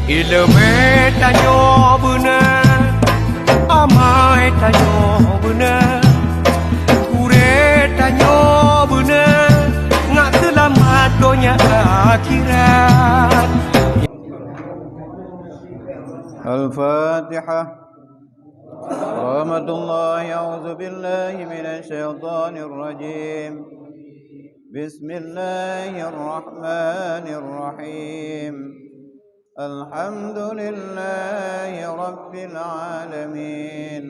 Ilme tanyo bener, amai tanyo bener, kure tanyo bener, ngak selamat dunia akhirat. الفاتحة. رحمة الله. أعوذ بالله من الشيطان الرجيم. بسم الله الرحمن الرحيم. الحمد لله رب العالمين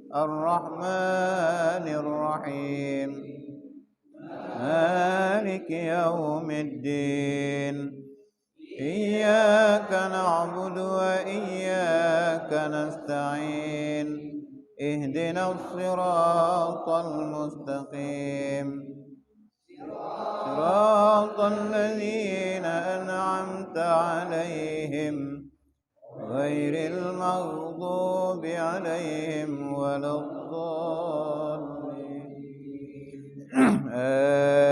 الرحمن الرحيم مالك يوم الدين. إياك نعبد وإياك نستعين. اهدنا الصراط المستقيم صراط الذين أنعمت عليهم غير المغضوب عليهم ولا الضالين.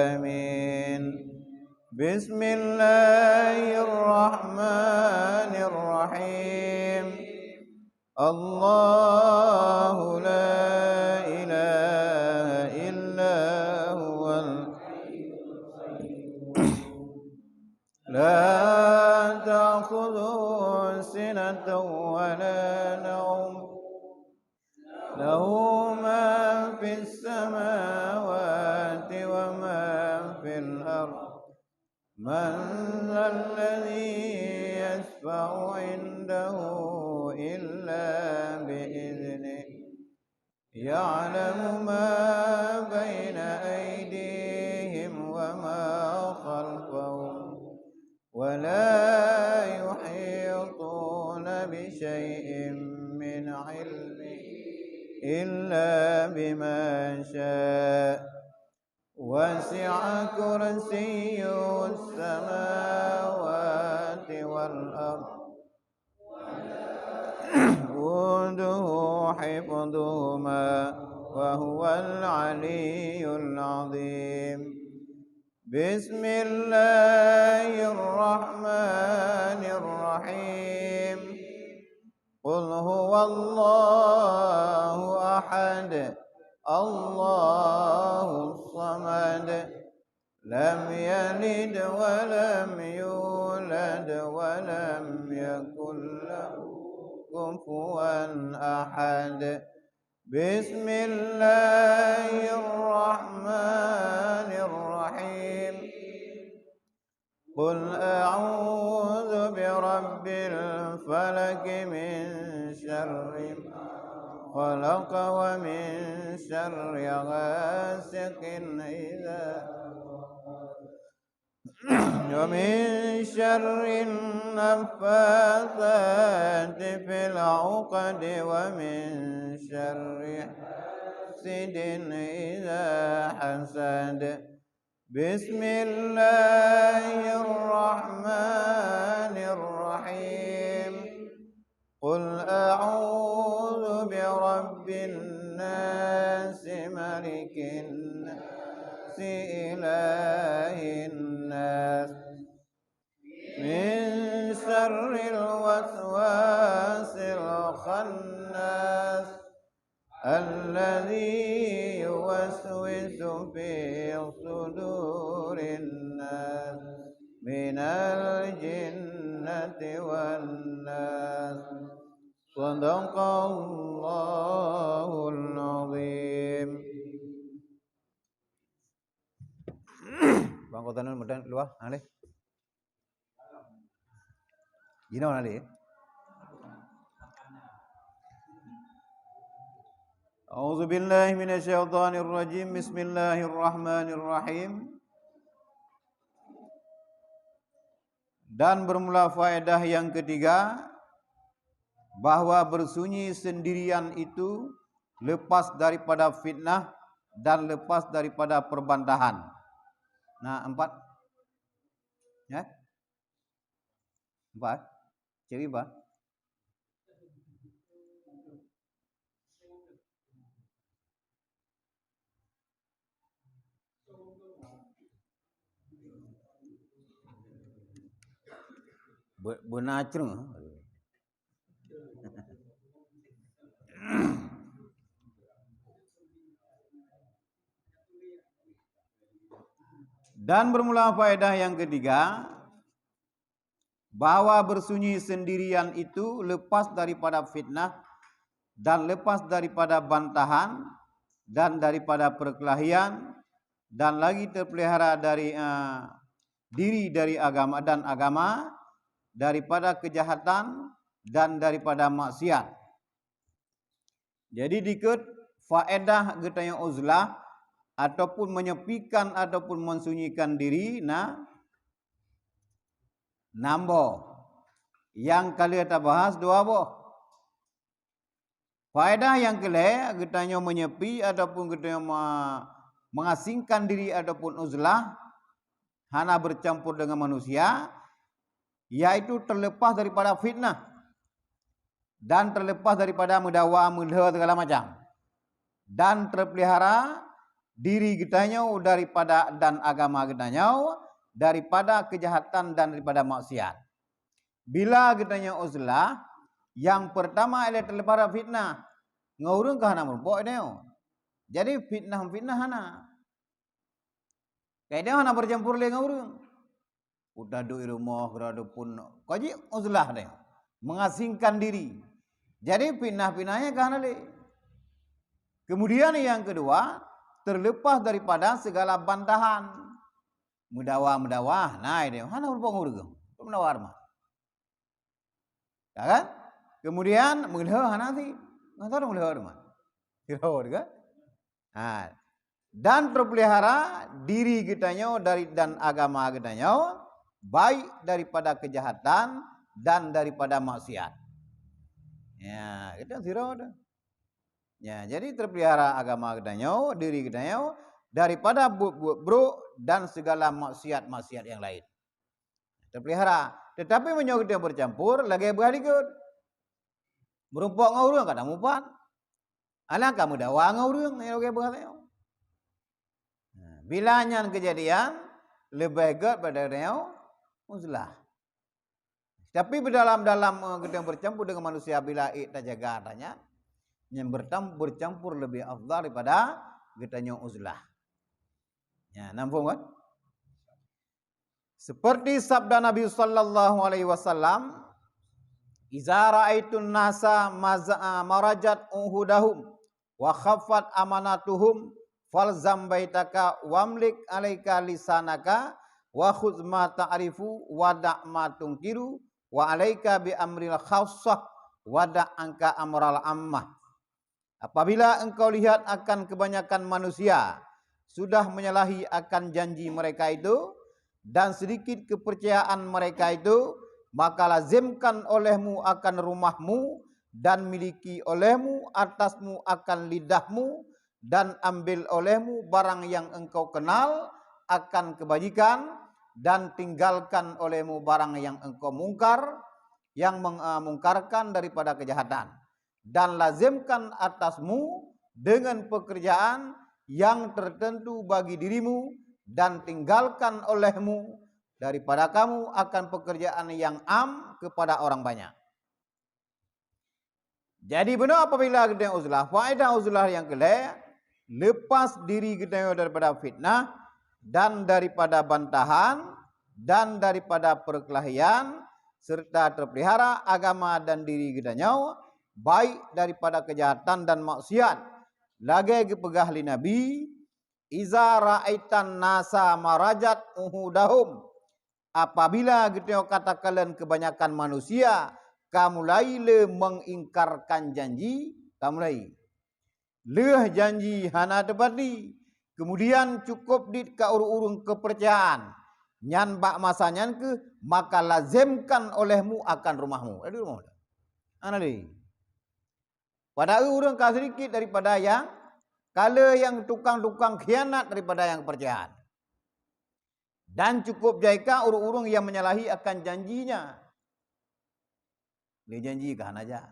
آمين. بسم الله الرحمن الرحيم. الله لا إله إلا هو لا تأخذه سنة ولا نوم له ما في السماوات وما في الأرض. من ذا الذي يشفع عنده إلا بإذنه. يعلم ما بين أيديهم وما خلفهم ولا يحيطون بشيء من علمه إلا بما شاء. وسع كرسيه السماوات والأرض وده حفظهما وهو العلي العظيم. بسم الله الرحمن الرحيم. قل هو الله أحد الله الصمد لم يلد ولم يولد ولم يكن له كفوا أحد. بسم الله الرحمن الرحيم. قل أعوذ برب الفلق من شر ما خلق ومن شر غاسق إذا ومن شر النفاثات في العقد ومن شر حاسد إذا حسد. بسم الله الرحمن الرحيم. قل أعوذ برب الناس ملك الناس إله الناس من شر الوسواس الخناس الذي يوسوس في صدور الناس من الجنة والناس. صدق الله العظيم. Bang kotanan mudah luah nale. Gino nale. A'udzu billahi minasyaitonir rajim. Bismillahirrahmanirrahim. Dan bermula faedah yang ketiga, bahwa bersunyi sendirian itu lepas daripada fitnah dan lepas daripada perbantahan. Nah, 4. Ya? 4. Ciri apa? Benar cerung. Dan bermula faedah yang ketiga, bahwa bersunyi sendirian itu lepas daripada fitnah dan lepas daripada bantahan dan daripada perkelahian dan lagi terpelihara dari diri dari agama dan agama, daripada kejahatan dan daripada maksiat. Jadi dikut faedah getanya uzlah ataupun menyepikan ataupun mensunyikan diri nambo. Yang kali kita bahas dua boh. Faedah yang kele getanya menyepi ataupun getanya mengasingkan diri ataupun uzlah hana bercampur dengan manusia, yaitu terlepas daripada fitnah dan terlepas daripada mendakwa mendakwa segala macam, dan terpelihara diri kitanya daripada dan agama kitanya daripada kejahatan dan daripada maksiat. Bila kitanya uzlah, yang pertama ialah terlepas daripada fitnah. Ngurung kah hana merumpok dia. Jadi fitnah hana. Kayak dia hana bercampur dengan ngurung. Udah duduk di rumah kerana pun kaji uzlah dia. Mengasingkan diri. Jadi fitnah-fitnahnya kah hana le. Kemudian yang kedua, terlepas daripada segala bantahan. Mendawah, nah dia hana merumpok ngurung. Menawar mah. Kan? Kemudian melihat hana sih. Nggak melihat mah. Lihat kan? Dan terpelihara diri kitanya dari dan agama kitanya baik daripada kejahatan dan daripada maksiat. Ya, kita sirah dah. Ya, jadi terpelihara agama kitanya, diri kitanya daripada buruk dan segala maksiat-maksiat yang lain. Terpelihara. Tetapi menyok dia bercampur lagi berhalikut. Merumpok ngurung kada mupat. Anak kamu dakwa ngurung lagi berhalikut. Bila nyan kejadian lebih baik pada dia uzlah. Tapi dalam kita bercampur dengan manusia bila kita jaga adanya, yang bercampur lebih afdal daripada kitanya uzlah. Ya, nampak kan? Seperti sabda Nabi sallallahu alaihi wasallam, "Iza ra'aitun nasa marajat uhudahum wa khaffat amanatuhum falzam baitaka wamlik alaika lisanaka wa khudz ma ta'rifu wa da' ma tunkiru wa alaika bi amril khassah wa da' anka amral ammah." Apabila engkau lihat akan kebanyakan manusia sudah menyalahi akan janji mereka itu dan sedikit kepercayaan mereka itu, maka lazimkan olehmu akan rumahmu dan miliki olehmu atasmu akan lidahmu dan ambil olehmu barang yang engkau kenal akan kebajikan dan tinggalkan olehmu barang yang engkau mungkar yang mengmungkarkan daripada kejahatan, dan lazimkan atasmu dengan pekerjaan yang tertentu bagi dirimu dan tinggalkan olehmu daripada kamu akan pekerjaan yang am kepada orang banyak. Jadi benar apabila kita uzlah, faedah uzlah yang kelak, lepas diri kita daripada fitnah dan daripada bantahan dan daripada perkelahian, serta terpelihara agama dan diri kita baik daripada kejahatan dan maksiat. Lagi kepegah li Nabi, "Iza ra'aitan nasa marajat uhudahum." Apabila kita katakan kebanyakan manusia kamulai le mengingkarkan janji, kamulai leh janji hana tepati, kemudian cukup di kaurung kepercayaan nyan bak masanya ke, maka lazimkan olehmu akan rumahmu. Ada rumah dah. Anali. Pada orang kah sedikit daripada yang kala yang tukang-tukang khianat daripada yang kepercayaan. Dan cukup jaika urung-urung yang menyalahi akan janjinya. Dia janjikan aja.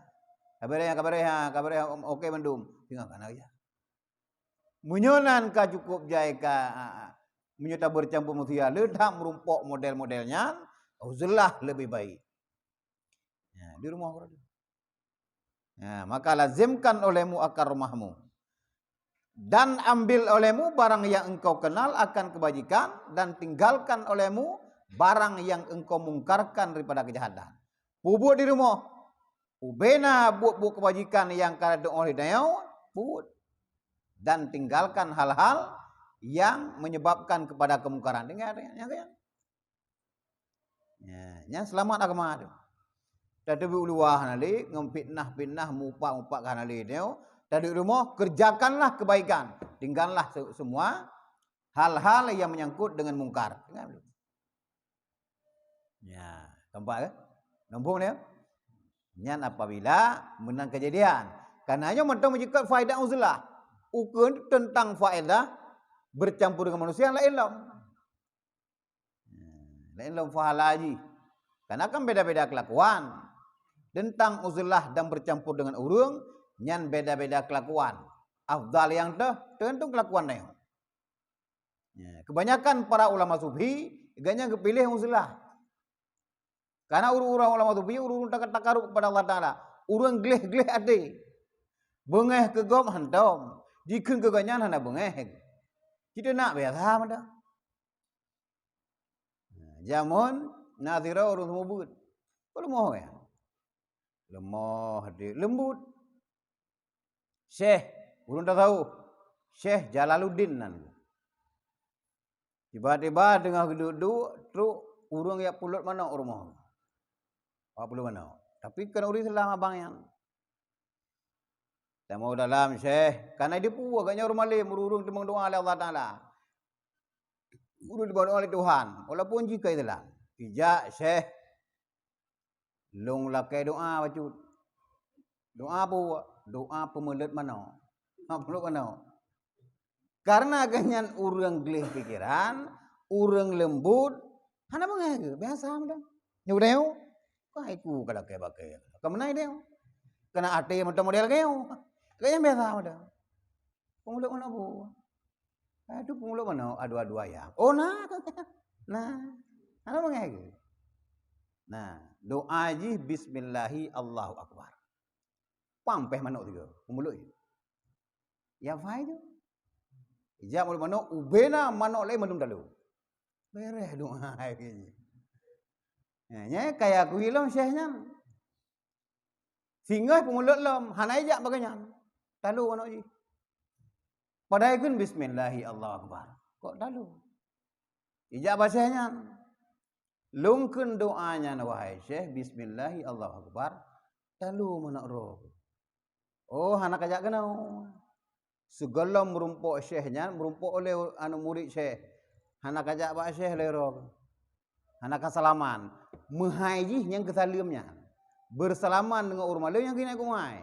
Kabarnya okey mendum. Tinggalkan aja. Menyonan ka cukup jaika menyerta bercampur manusia ledak merumpok model-modelnya, uzlah lebih baik. di rumah orang. Maka lazimkan olehmu akar rumahmu. Dan ambil olehmu barang yang engkau kenal akan kebajikan, dan tinggalkan olehmu barang yang engkau mungkarkan daripada kejahatan. Buat di rumah. Ubena buat kebajikan yang kada oleh dayau, buat. Dan tinggalkan hal-hal yang menyebabkan kepada kemungkaran. Dengar ya. Ya, selamat agama tu. Tadi uluah nali ngempitnah mupak kan nali dia. Tadi rumah kerjakanlah kebaikan. Tinggallah semua hal-hal yang menyangkut dengan mungkar. Ya, nampak ke? Nampak ni? Nyan apabila menang kejadian. Karenanya mentang menjikat faedah uzlah. Ukun tentang faedah bercampur dengan manusia lain lam. Lain lam fahalaji. Karena kan beda-beda kelakuan. Tentang uzlah dan bercampur dengan urung, nyan beda-beda kelakuan. Afdal yang tergantung kelakuan dia. Kebanyakan para ulama sufi ganya kepilih uzlah. Karena urung-urung ulama sufi urung takaruk kepada Allah Taala. Urung gleh-gleh ade. Bengeh kegom hantom. Jikun keganyan hana bengeh. Kita nak biasa dah. Jamun nazira urung semubut. Kalau mau ya. Lemah dia lembut. Syekh, urung dah tahu. Syekh Jalaluddin nan. Tiba-tiba dengar duduk, terus urung yang pulut mana rumah. Apa pulut mana? Tapi kena urus Islam abang yang. Tak mau dalam Syekh, karena dia pun agaknya rumah lain urung temang doa oleh Allah Taala. Urung dibawa oleh Tuhan, walaupun jika itulah. Ijak Syekh long lakai doa bacut. Doa apa? Doa pemelet mana? Pemelet mana? Karena kanyan urang gelih pikiran, urang lembut, hana bangai ke? Biasa dah. Nyuk deu. Kai ku kada kai bakai. Kemenai deu. Kena ate model keu. Kayaknya biasa dah. Pemelet mana bu? Aduh pemelet mana? Adu-adu ayam. Oh nah. Nah. Hana bangai ke? Nah, doa ji bismillahi Allahu akbar. Pampeh manuk tiga, mulut. Ya fai tu. Ija mulut manuk ubena manuk lain mandum dalu. Beres doa ini. Nya kayak aku hilang syekhnya. Singgah pemulut lam, hanai jak baganya. Dalu manuk ji. Padahal kun bismillahi Allahu akbar. Kok dalu? Ija bahasanya. Lungkun doanya wahai Syekh bismillahi Allahu akbar. Lalu mana roh. Oh anak ajak kena. Segala merumpuk Syekhnya, merumpuk oleh anu murid Syekh. Anak ajak pak Syekh lero. Anak salaman. Mehaji yang kesalimnya. Bersalaman dengan urma lain yang kena kumai.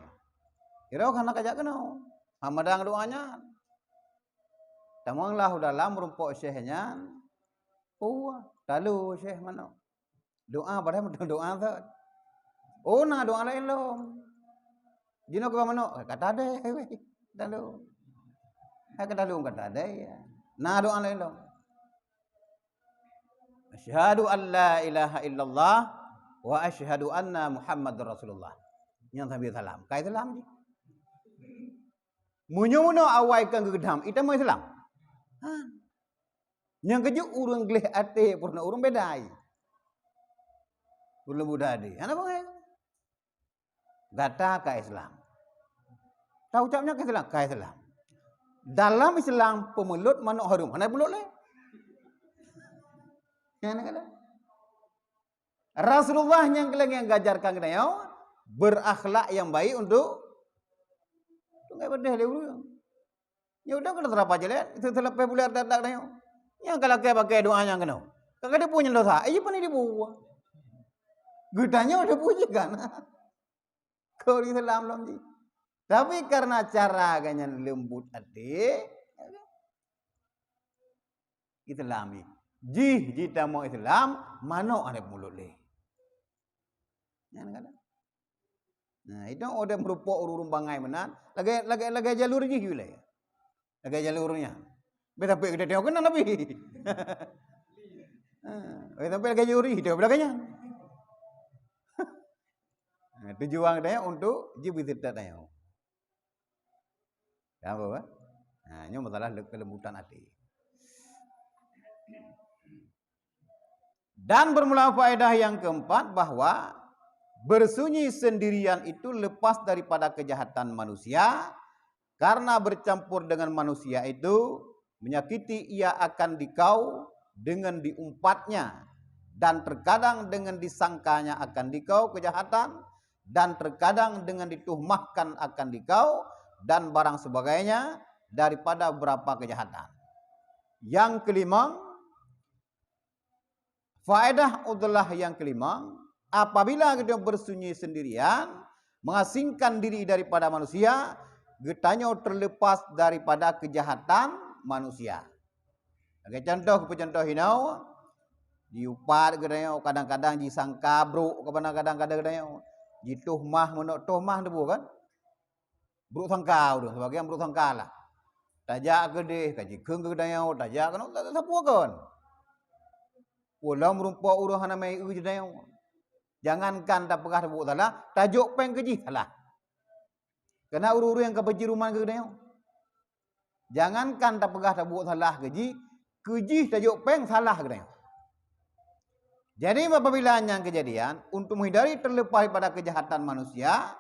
Kira anak ajak kena. Hamadang doanya. Tamanglah dalam merumpuk Syekhnya. Oh, lalu Syekh mana? Doa padahal doa tu. Oh, nah doa lain lo. Jino ke mana? Kata ada, lalu. Kata lalu kata ada ya. Nah doa lain lo. Asyhadu an la ilaha illallah wa asyhadu anna Muhammadur Rasulullah. Yang sambil salam. Kai salam je. Munyo-munyo awaikan gegedam, itu mau Islam. Yang kejuk urang gelih ate purna urang bedai. Urang budadi. Ana bang. Gata ka Islam. Tahu ucapnya ke Islam? Ka Islam. Dalam Islam pemelut manuk harum. Ana pemelut le. Yang kata. Rasulullah yang keleng gajarkan kita berakhlak yang baik untuk enggak berdeh le urang. Ya udah kalau terapa je le. Itu terlepas boleh datang dah. Yang kalau pakai doa yang kena. Kalau dia punya dosa, pun dia buat. Gudanya udah puji kan. Kau di Islam lagi. Tapi karena cara ganyan lembut hati, Islami. Jita mau Islam, mana ada mulut le. Nah, itu udah merupakan urung bangai menan. Lagi jalur je gila. Lagi jalurnya. Beta pe kita tengok kan Nabi. Tapi lagi juri dia belakangnya. Tujuan dia untuk jibititat dia. Apa? Nah, ini masalah kelembutan hati. Dan bermula faedah yang keempat bahwa bersunyi sendirian itu lepas daripada kejahatan manusia, karena bercampur dengan manusia itu menyakiti ia akan dikau dengan diumpatnya, dan terkadang dengan disangkanya akan dikau kejahatan, dan terkadang dengan dituhmahkan akan dikau dan barang sebagainya daripada beberapa kejahatan. Yang kelima, faedah udlah yang kelima, apabila kita bersunyi sendirian, mengasingkan diri daripada manusia, getanya terlepas daripada kejahatan manusia. Oke, contoh hinau, diupat getanya kadang-kadang disangka bruk, kadang-kadang dituhmah menok tuhmah debu kan? Bruk sangka tu, sebagian bruk sangka lah. Tajak gede, kaji keung getanya, tajak kan tak sapu kan. Ulam rumput urang hana mai getanya. Jangankan tak pegah debu salah, tajuk peng keji salah. Kena uru-uru yang kebeji rumah getanya. Jangankan tak pegah debu salah keji tajuk peng salah getanya. Jadi apabila yang kejadian untuk menghindari terlepas pada kejahatan manusia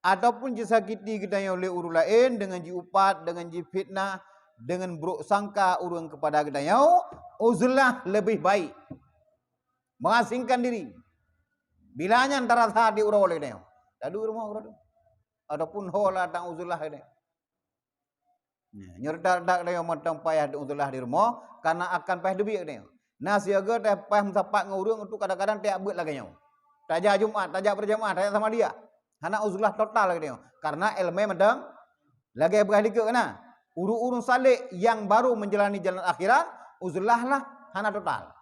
ataupun disakiti gedanya oleh uru lain dengan diupat, dengan difitnah, dengan buruk sangka urang kepada gedanya, uzlah lebih baik mengasingkan diri. Bilanya antara saat diurau oleh gedanya. Tadu rumah urang. Ataupun hola tang uzlah gedanya. Nyerdak-dak dia matang payah uzlah di rumah karena akan payah debi gedanya. Nah siaga teh payah mensapak ngurung itu kadang-kadang tiap buat lagi nyaw. Tajak Jumat, tajak berjamaah, tajak sama dia. Hana uzlah total lagi dia. Karena ilmu medang lagi berkah dikek kena. Urung-urung salik yang baru menjalani jalan akhirat, uzlah lah hana total.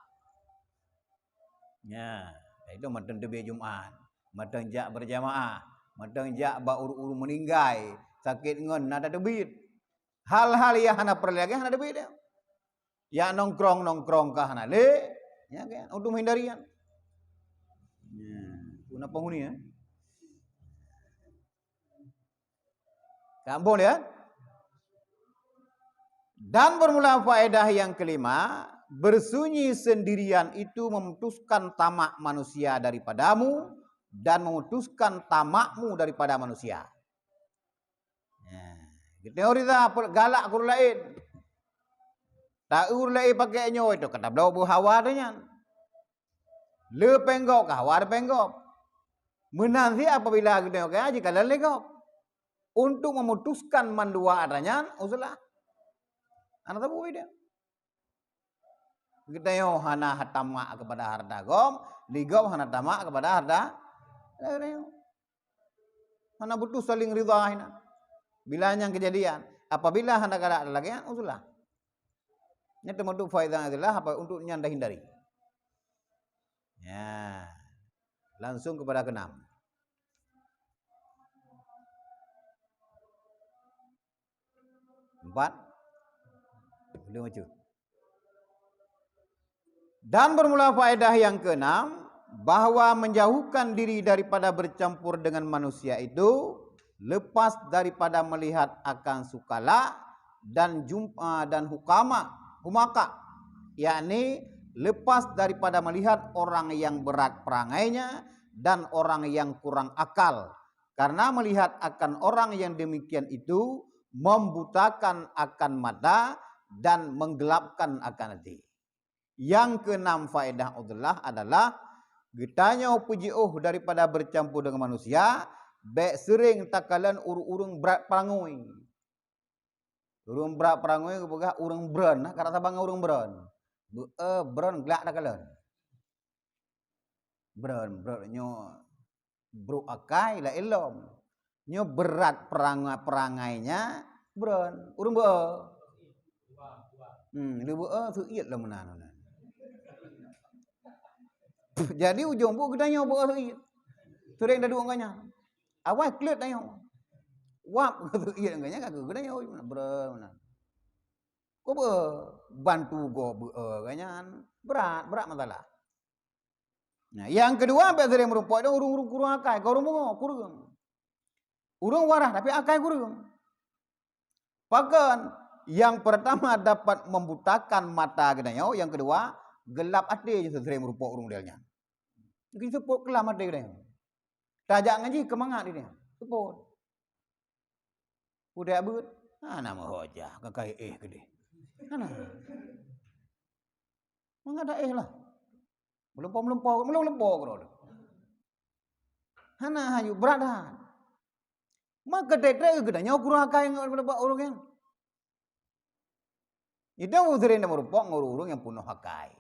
Ya, itu medang debi Jumat, medang jak berjamaah, medang jak ba urung-urung meninggai, sakit ngon nada debit. Hal-hal yang hana perlu lagi hana debit dia. Ya nongkrong kah hana le, ya kan untuk menghindarian. Ya, guna penghuni ya. Kampung lihat. Dan bermula faedah yang kelima, bersunyi sendirian itu memutuskan tamak manusia daripadamu dan memutuskan tamakmu daripada manusia. Ya, teori dah galak guru lain. Tak urlai pakai nyo itu kata blau bu hawa dengan. Le penggok hawa penggok. Menanti apabila kita okay, jika legok untuk memutuskan mandua adanya uzlah. Anak tahu dia. Kita yo hana hatama kepada harta gom, ligom hana tamak kepada harta. Hana butuh saling ridha hina. Bila yang kejadian, apabila hana kada ada lagi uzlah. Ini termasuk faedah adalah apa untuk nyanda hindari. Ya, langsung kepada keenam. Empat, belum maju. Dan bermula faedah yang keenam, bahwa menjauhkan diri daripada bercampur dengan manusia itu lepas daripada melihat akan sukala dan jumpa dan humaka, yakni lepas daripada melihat orang yang berat perangainya dan orang yang kurang akal, karena melihat akan orang yang demikian itu membutakan akan mata dan menggelapkan akan hati. Yang keenam faedah udlah adalah getanya pujiuh daripada bercampur dengan manusia, baik sering takalan urung berat perangui. Urung berat perangui kebegah urung beran, kata sabang urung beran. Beran gelak takalan. Beran nyo bro akai la elom. Nyo berat perangainya beran, urung be. Lu be suiat lah menan. Jadi ujung bu gedanya be suiat. Sering dah duangnya. Awal klet dayo. Wap suiat nganya kagak gedanya beran. Ko be bantu go be ganyan berat masalah. Nah, yang kedua bezere merupakan urung-urung kurang akai, kau urung kurung. Urung warah tapi akai kurung. Bahkan yang pertama dapat membutakan mata gedanyo, yang kedua gelap hati je sesere merupa urung delnya. Jadi seput kelam hati gedanyo. Tajak ngaji kemangat dia. Seput. Udah abut. Nama hojah kakai gede. Mana? Mangada lah. Melempau kau. Hana hayu berada. Maka dek gedanya kurang akai ngapa urung yang. Itu usirin merupakan urung yang penuh akai.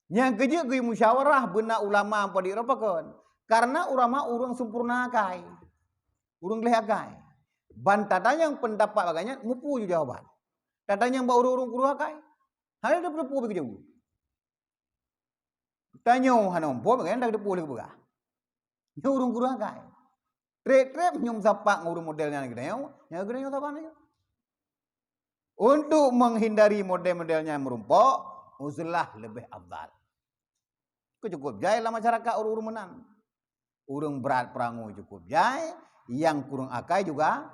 Yang keje gui musyawarah benak ulama apa dirapakan. Karena ulama urung sempurna akai. Urung leh akai. Ban tatanya yang pendapat bagainya mupu jawaban. Tatanya yang bawa urung kurang akai. Hanya ada berapa begitu jauh. Tanya hana umpo bagainya dak depu lagi begah. Nya urung kurang akai. Trek nyum sapak ngurung modelnya gedenya, nya gedenya sapan aja. Untuk menghindari model-modelnya yang merumpok, uzlah lebih afdal. Cukup jaya lah masyarakat urung menang. Urung berat perangu cukup jaya, yang kurang akai juga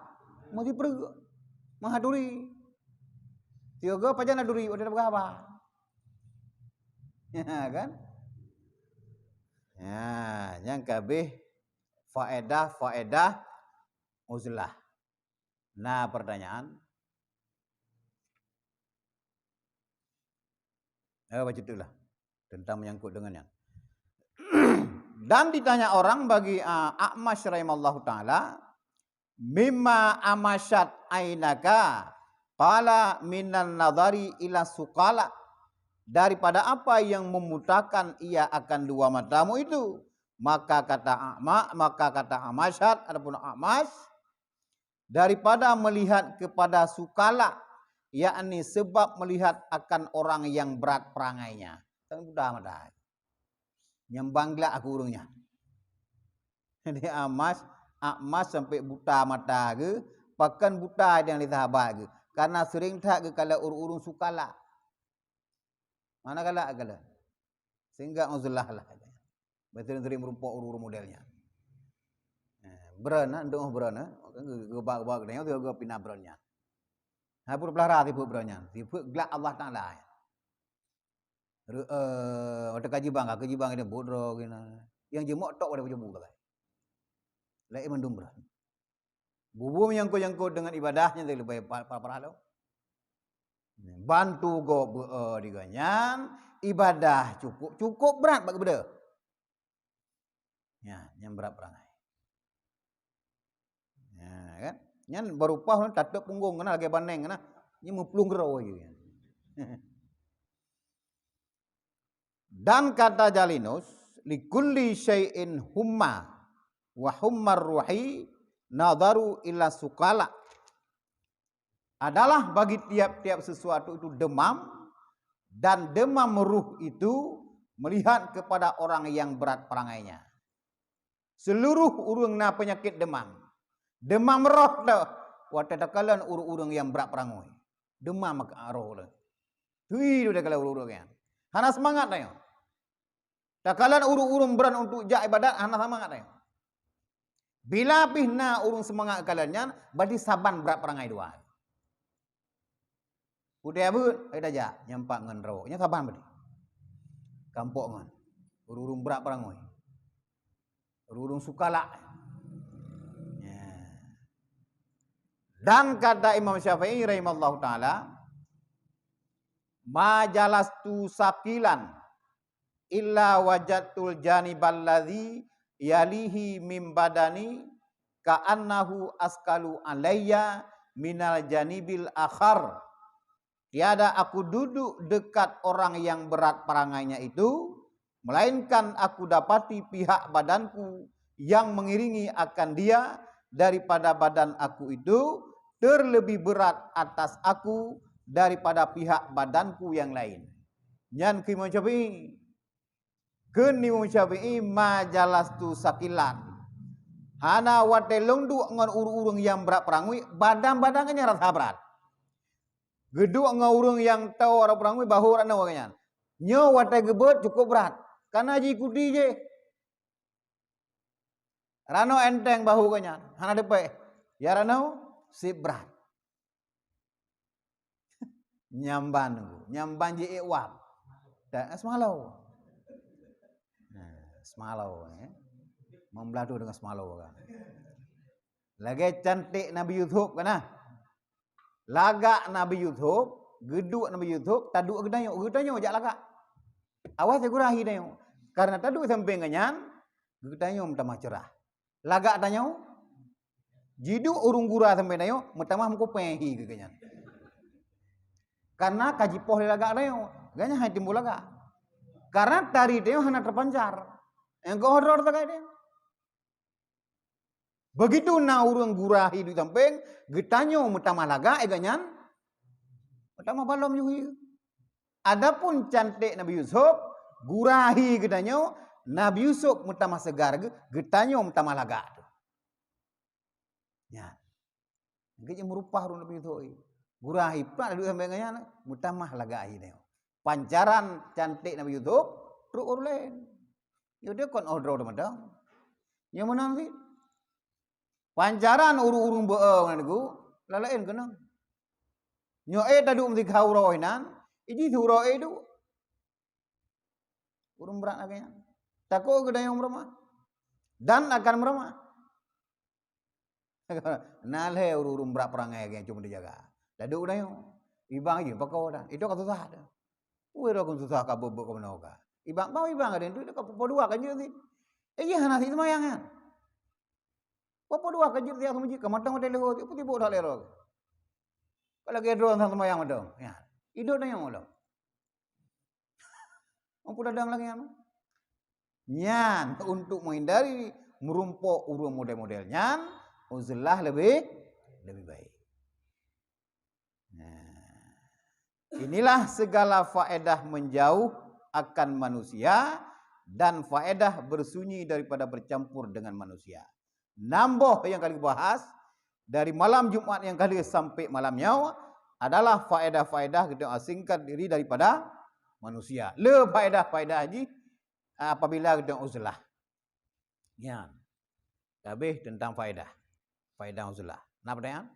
mesti pergi menghaduri. Tiga pajan haduri udah berapa? Ya kan? Ya, yang kabeh faedah uzlah. Nah, pertanyaan. Baca itulah tentang menyangkut dengannya. Dan ditanya orang bagi A'mash rahimallahu taala, mimma amasyat ainaka qala minan nadhari ila suqala, daripada apa yang memutakan ia akan dua matamu itu. Maka kata Amasyat ataupun A'mash, daripada melihat kepada sukala, yakni sebab melihat akan orang yang berat perangainya. Kan sudah mata. Nyembang gelak aku urungnya. Jadi A'mash sampai buta mata ke, bahkan buta yang ditahabak ke. Karena sering tak ke kalau urung sukala. Mana kala. Sehingga uzlah lah. Betul-betul merupakan urung modelnya. Berana, ndong berana, gebak-gebak dia tu gua pindah beranya. Hapur pelara tipu beranya. Tipu gelak Allah Taala. Ada kaji bang dia bodoh gina. Yang jemok tok pada jebu bagai. Lai mendum beran. Bubu menyangkut dengan ibadahnya dari lebih parah. Bantu go diganyan, ibadah cukup berat bagi benda. Ya, yang berat perangai. Ya, kan? Yang berupa tatuk punggung kena lagi bandeng kena. Ini mempelung gerau gitu. Dan kata Jalinus, likulli syai'in humma wa hummar ruhi nadaru ila sukala. Adalah bagi tiap-tiap sesuatu itu demam, dan demam ruh itu melihat kepada orang yang berat perangainya. Seluruh urang na penyakit demam. Demam roh dah. Watadakalan urang yang berat perangoi. Demam roh dah. Tui dah kalau urang yang. Hana semangat dah. Takalan urang berat untuk jak ibadat, hana semangat dah. Bila pihna urang semangat kalannya, berarti saban berat perangai dua. Udah abut, dah jak nyampak ngan roh. Nya saban berarti. Kampok ngan. Urang berat perangoi. Urung sukala. Ya. Dan kata Imam Syafi'i rahimallahu taala, ma jalastu saqilan illa wajadtul janibal ladzi yalihi mim badani ka'annahu askalu alayya minal janibil akhar. Tiada aku duduk dekat orang yang berat perangainya itu, melainkan aku dapati pihak badanku yang mengiringi akan dia daripada badan aku itu terlebih berat atas aku daripada pihak badanku yang lain. Nyan Imam Syafi'i. Ken Imam Syafi'i majalastu sakilan. Hana wate longdu ngan urung yang berat perangui, badan-badannya rasa berat. Geduk ngan urung yang tahu orang perangui bahu rana waganya. Nyo wate gebet cukup berat. Karena ji kuti je. Rano enteng bahu kanya. Hana depe. Ya rano sibrat. Nyamban je iwam. Dan semalau. Semalau. Membeladu dengan semalau kan. Lagi cantik Nabi Yusuf kan. Lagak Nabi Yusuf, geduk Nabi Yusuf, taduk gedanyo jak lagak. Awas saya gurahi dayo. Karena taduk sampai ganyan, gedanyo mutamah cerah. Lagak danyo, jiduk urung gurah sampai dayo, mutamah muko pehi ke ganyan. Karena kaji poh lagak dayo, ganyan hai timbul lagak. Karena tari dayo hana terpancar. Engkau horor tak dayo. Begitu na urang gurahi di samping, getanyo mutamah laga ganyan. Mutamah balom yuhi. Adapun cantik Nabi Yusuf, gurahi getanyo, Nabi Yusuf mutamah segar, getanyo mutamah laga. Ya. Geje merupah Nabi Yusuf. Gurahi pak di samping ganyan, mutamah laga dayo. Pancaran cantik Nabi Yusuf, truk lain. Yaudah kon odro madang. Yang mana sih? Pancaran urung-urung beeng niku lalain kenang. Nyoe tadu mesti kauroinan, iji suroe itu. Urung berat agaknya. Takut gedayong merema. Dan akan merema. Nalhe urung berat perangai yang cuma dijaga. Tadu gedayong. Ibang aja pakau dah. Itu kan susah dah. Uwe kan susah ka bobok ka menoka. Ibang mau ibang ada itu ka podua kan jadi. Iya hana si semayang. Apa dua kajir dia sama jika matang ada lewat itu tiba dah lewat. Kalau gedro sama yang ada, ya, hidup dah yang ada. Apa dadang lagi yang? Nyan untuk menghindari merumpok urung model-modelnya, uzlah lebih baik. Nah, inilah segala faedah menjauh akan manusia dan faedah bersunyi daripada bercampur dengan manusia. Nambah yang kali bahas dari malam Jumat yang kali sampai malamnya adalah faedah-faedah kita asingkan diri daripada manusia. Le faedah-faedah haji apabila kita uzlah. Ya. Habis tentang faedah uzlah. Nah pertanyaan?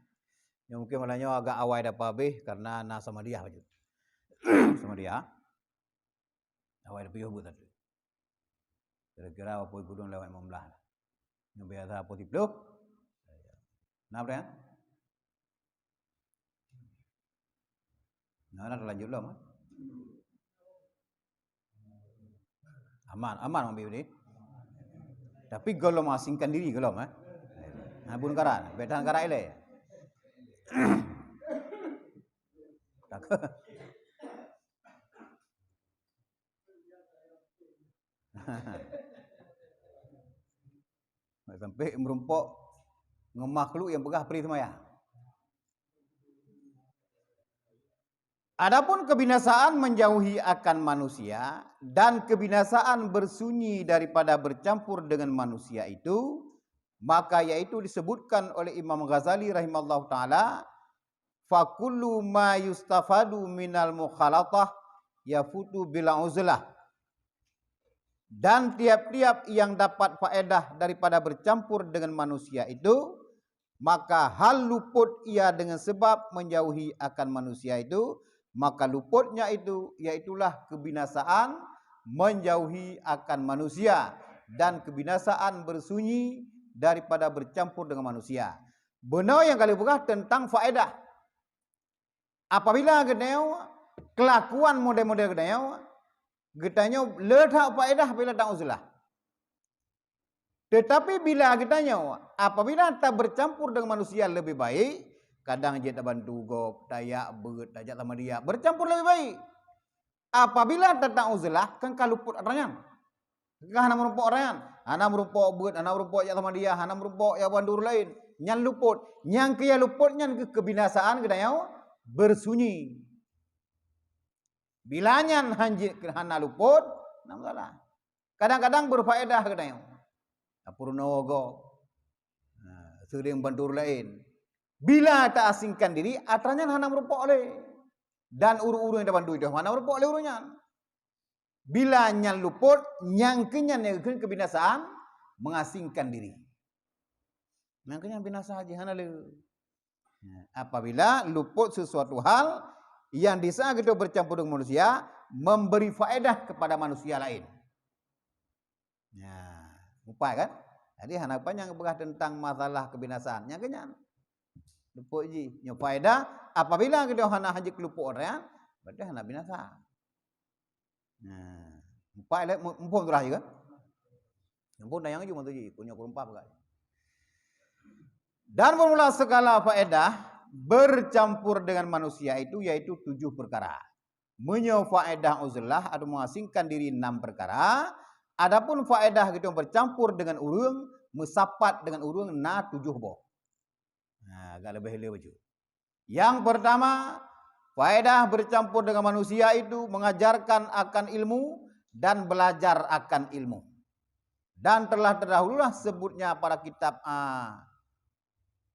Yang mungkin malahnya agak awal dapat habis karena na sama dia aja. Sama dia. Awal dapat yo tadi. Kira-kira apa gudung lewat 15. Yang biasa apa tiplo? Nah, apa ya? Nah, nak lanjut lah, aman ambil ni. Tapi kalau masingkan diri kalau nah bun karan, bedan karai le. Sampai merumpok ngemakhluk yang pegah peri semaya. Adapun kebinasaan menjauhi akan manusia dan kebinasaan bersunyi daripada bercampur dengan manusia itu, maka yaitu disebutkan oleh Imam Ghazali rahimahullah ta'ala, fakullu ma yustafadu minal mukhalatah yafutu bila uzlah. Dan tiap-tiap yang dapat faedah daripada bercampur dengan manusia itu, maka hal luput ia dengan sebab menjauhi akan manusia itu, maka luputnya itu yaitulah kebinasaan menjauhi akan manusia dan kebinasaan bersunyi daripada bercampur dengan manusia. Benar yang kali buka tentang faedah. Apabila gedeo kelakuan model-model gedeo getanya letak faedah bila tak uzlah. Tetapi bila getanya apabila tak bercampur dengan manusia lebih baik, kadang dia tak bantu gop, dayak beut, dajak sama dia, bercampur lebih baik. Apabila tak uzlah, kan kaluput arangan. Kan hana merumpok arangan, hana merumpok beut, hana merumpok jak sama dia, hana merumpok ya bandur lain, nyan luput. Yang kia luput nyan ke kebinasaan getanya bersunyi. Bilanya hanjit hana luput, namgalah. Kadang-kadang berfaedah katanya. Purnogo, sering bantur lain. Bila tak asingkan diri, atranya hana merupok oleh. Dan uru-uru yang tak bantu itu, hana merupok oleh urunya. Bila nyang luput, nyang kenyan yang kebinasaan, mengasingkan diri. Nyang kenyan binasa aja, hana le. Apabila luput sesuatu hal yang di saat kita bercampur dengan manusia, memberi faedah kepada manusia lain. Upaya kan? Jadi hanapan yang berkah tentang masalah kebinasaan. Yang kenyan. Luput je. Yang faedah, apabila kita hana haji keluput orang, berarti hana binasa. Upaya mumpung tu lah juga. Mumpung dah yang cuma tu je. Punya kurumpa berkah. Dan bermula segala faedah bercampur dengan manusia itu yaitu 7 perkara. Menyofaedah uzlah atau mengasingkan diri 6 perkara. Adapun faedah kita bercampur dengan urang, mesapat dengan urang 7 boh. Agak lebih baju. Yang pertama, faedah bercampur dengan manusia itu mengajarkan akan ilmu dan belajar akan ilmu. Dan telah terdahululah sebutnya pada kitab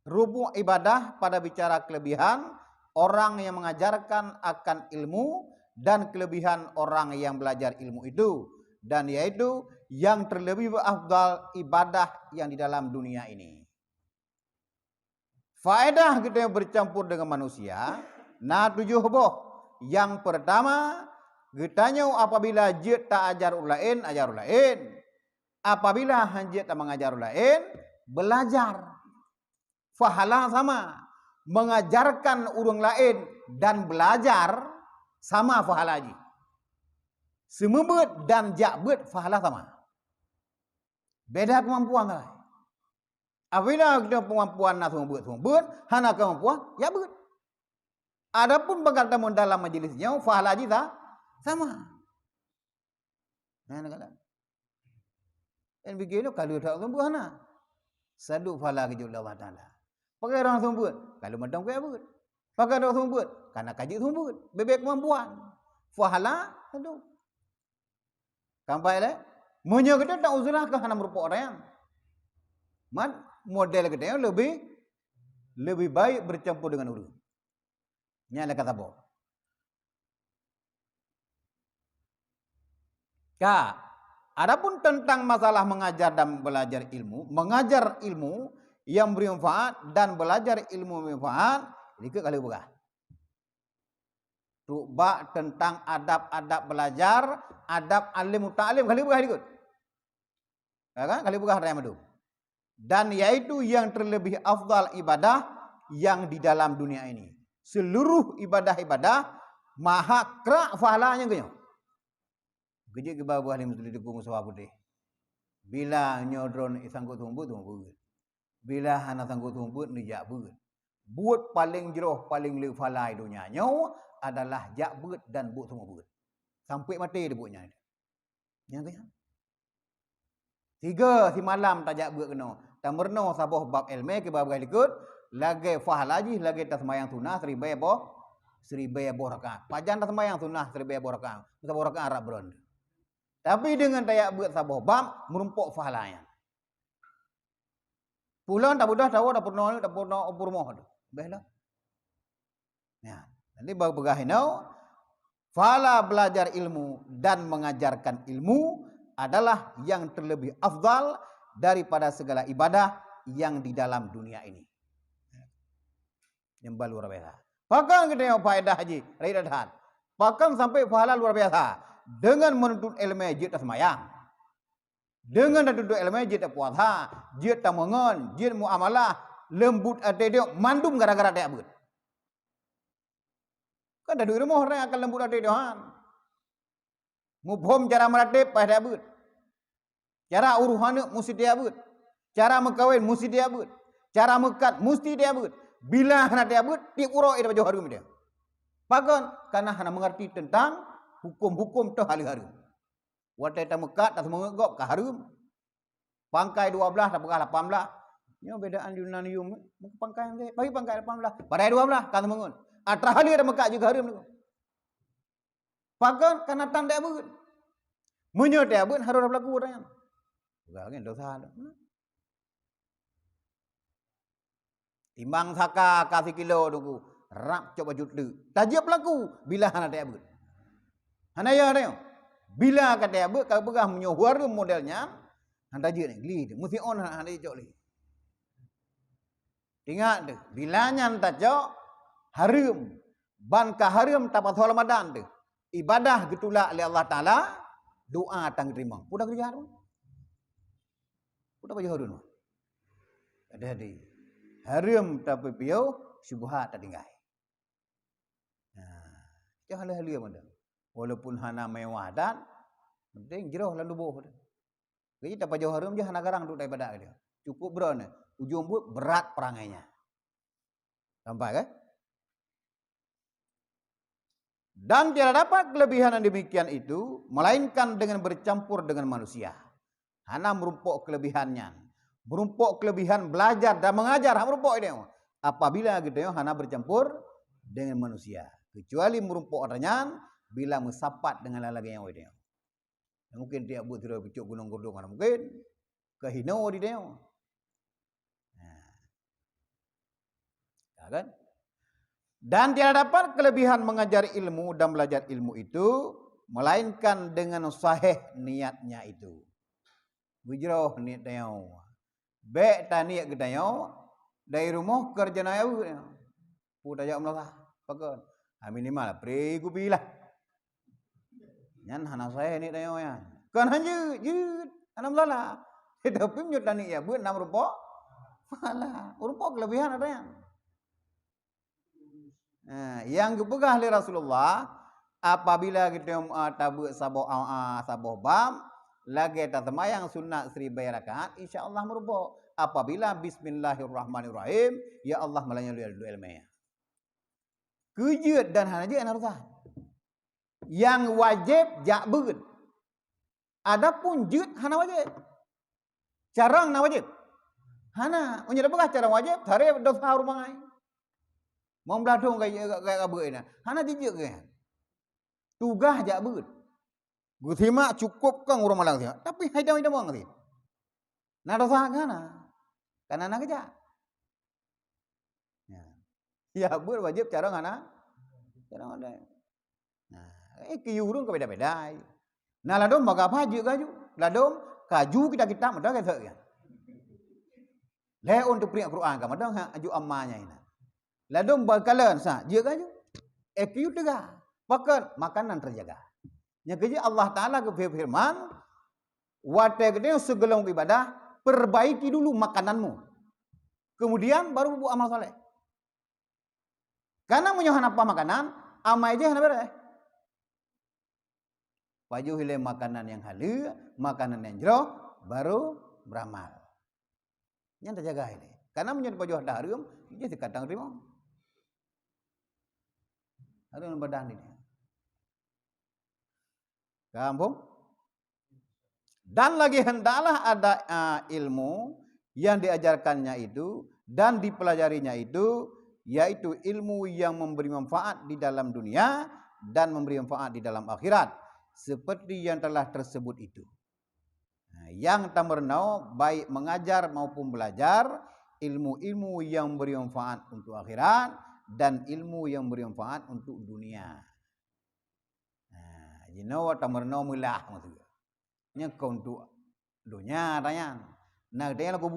Rubu' ibadah pada bicara kelebihan orang yang mengajarkan akan ilmu dan kelebihan orang yang belajar ilmu itu. Dan yaitu yang terlebih afdal ibadah yang di dalam dunia ini. Faedah kita yang bercampur dengan manusia, 7 boh. Yang pertama, getanya apabila jid tak ajar ulain, ajar ulain. Apabila hanjid tak mengajar ulain, belajar. Fahala sama. Mengajarkan orang lain dan belajar sama fahala je. Semebut dan jakbut fahala sama. Beda kemampuan lah. Apabila kita kemampuan nak semebut, hana kemampuan, ya bet. Adapun berkata dalam majlisnya, fahala je tak sama. Dan begitu kalau tak sembuh hana. Sadu fahala kejut Allah Ta'ala. Pakai orang sembut, kalau madam kaya bet. Pakai orang sembut, karena kaji sembut. Bebek kemampuan. Fahala, sadu. Kampai le, munyo kita tak uzlah ke hana merupa orang. Model kita lebih baik bercampur dengan urang. Nyala kata boh. Adapun tentang masalah mengajar dan belajar ilmu, mengajar ilmu yang bermanfaat dan belajar ilmu bermanfaat, ikut kali berkah. Tuba tentang adab-adab belajar, adab alim ta'lim, kali berkah ikut. Kan? Kali berkah raya madu. Dan yaitu yang terlebih afdal ibadah yang di dalam dunia ini. Seluruh ibadah-ibadah maha krak fahalanya kenyo. Gejek ke bawah ni mesti dikung musuh putih. Bila nyodron isangkut tumbut. Bila hana sangkut tumbut ni jakbut. Buat paling jeroh paling le falai dunia nyo adalah jakbut dan buat semua buat. Sampai mati dia buatnya. Yang kan? 3 si malam tak jakbut kena. Tak merno saboh bab ilmu ke bab ikut lagi fahalaji lagi tak semayang sunah 1000 rakaat. Pajan tak semayang sunah 1000 rakaat. 1000 rakaat Arab beron. Tapi dengan tayak buat saboh bab merumpuk fahalanya. Pulang tak mudah tahu tak pernah opur moh tu. Baiklah. Ya, nanti bab begahinau fala belajar ilmu dan mengajarkan ilmu adalah yang terlebih afdal daripada segala ibadah yang di dalam dunia ini. Yang luar biasa. Bahkan kita yang faedah haji, raidahan. Bahkan sampai pahala luar biasa. Dengan menuntut ilmu jid tak semayang. Dengan menuntut ilmu jid tak puasa, jid tak mengon, jid muamalah, lembut hati dia, mandum gara-gara dia abut. Kan ada rumah orang akan lembut hati dia. Mubhom cara meratib pada dia abut. Cara uruhan mesti dia abut. Cara mengkawin mesti dia abut. Cara mekat mesti dia abut. Bila hana dia abut, tiap urang itu baju harum dia. Bahkan karena hana mengerti tentang hukum-hukum tu hari-hari. Watai tak mekat tak mengegop ke harum. Pangkai 12 tak pegah 18. Nya bedaan Yunani yum pangkai yang bagi pangkai 18. Pada 12 kan mengun. Atrahali ada mekat juga harum tu. Bahkan karena tanda abut. Munyo dia abut harus berlaku orang. Bukan dosa ada. Timbang saka kasih kilo tunggu. Rak coba juta. Tajib laku bila hana dia abut. Hana ya dia. Bila kata apa kalau begah menyohar modelnya handa je ni geli dia mesti on handa jok li. Ingat tu bilanya handa jok haram ban ka haram tapat Ramadan tu. Ibadah gitulah oleh Allah Taala doa tang terima. Pudah kerja haram. Pudah baju haram. Ada haram tapi piau syubhat tak tinggal. Nah, hal-hal mana? Walaupun hana mewah dan penting jeroh lalu boh. Jadi tak jauh harum je hana garang duk daripada dia. Cukup beron. Ujung but berat perangainya. Sampai kan? Dan tiada dapat kelebihan yang demikian itu melainkan dengan bercampur dengan manusia. Hana merumpuk kelebihannya. Merumpuk kelebihan belajar dan mengajar merumpuk dia. Apabila gitu hana bercampur dengan manusia. Kecuali merumpuk orangnya bila mesapat dengan lelaki yang dia. Mungkin dia buat tidak picuk gunung gudung mana mungkin kehino di dia. Nah, kan? Dan tiada dapat kelebihan mengajar ilmu dan belajar ilmu itu melainkan dengan sahih niatnya itu. Bujroh niat dia. Baik taniat kita dari rumah kerja na eu. Pudah jak melah. Pakon. Minimal pre gubilah. Nyan hana saya ni tayo ya. Kan hanje je hana melala. Tapi nyut tani ya buat 6 rupiah. Malah rupiah kelebihan ada yang. Yang kepegah oleh Rasulullah apabila kita tabu saboh bam lagi tak semayang sunat 1000 rakaat insya-Allah merubah. Apabila bismillahirrahmanirrahim ya Allah malanya lu ilmiah. Kejut dan hana je ana rasa. Yang wajib jak beut. Adapun jut hana wajib. Carang na wajib. Hana, unya begah cara wajib tarikh dosa rumangai. Mau beladung kayak beut na. Hana dijek ke. Tugas jak beut. Gutima cukup kang urang malang dia. Tapi haidam mong dia. Na dosa kana. Kana na kerja. Ya beut wajib cara ngana. Cara ngana. Nah, kiurung ke beda-beda. Nah, ladom baga paju kaju. Ladom kaju kita mudah ke tak ya. Le untuk priak Quran ka mudah aju ammanya ina. Ladom bakalan sa je kaju. Kiu tega. Pakat makanan terjaga. Nya kerja Allah Taala ke firman, "Wate gede segelong ibadah, perbaiki dulu makananmu. Kemudian baru buat amal soleh." Karena menyohan apa makanan, amai je hana beres. Paju hile makanan yang halal, makanan yang jero, baru beramal. Yang terjaga ini. Karena menyebut paju ada harum, dia sekadang terima. Harum badan ini. Kampung. Dan lagi hendaklah ada ilmu yang diajarkannya itu dan dipelajarinya itu yaitu ilmu yang memberi manfaat di dalam dunia dan memberi manfaat di dalam akhirat seperti yang telah tersebut itu. Yang tamernau baik mengajar maupun belajar ilmu-ilmu yang memberi manfaat untuk akhirat dan ilmu yang memberi manfaat untuk dunia. You know what tamernau mulah maksudnya. Nya kau untuk dunia rayan. Nah dia lagu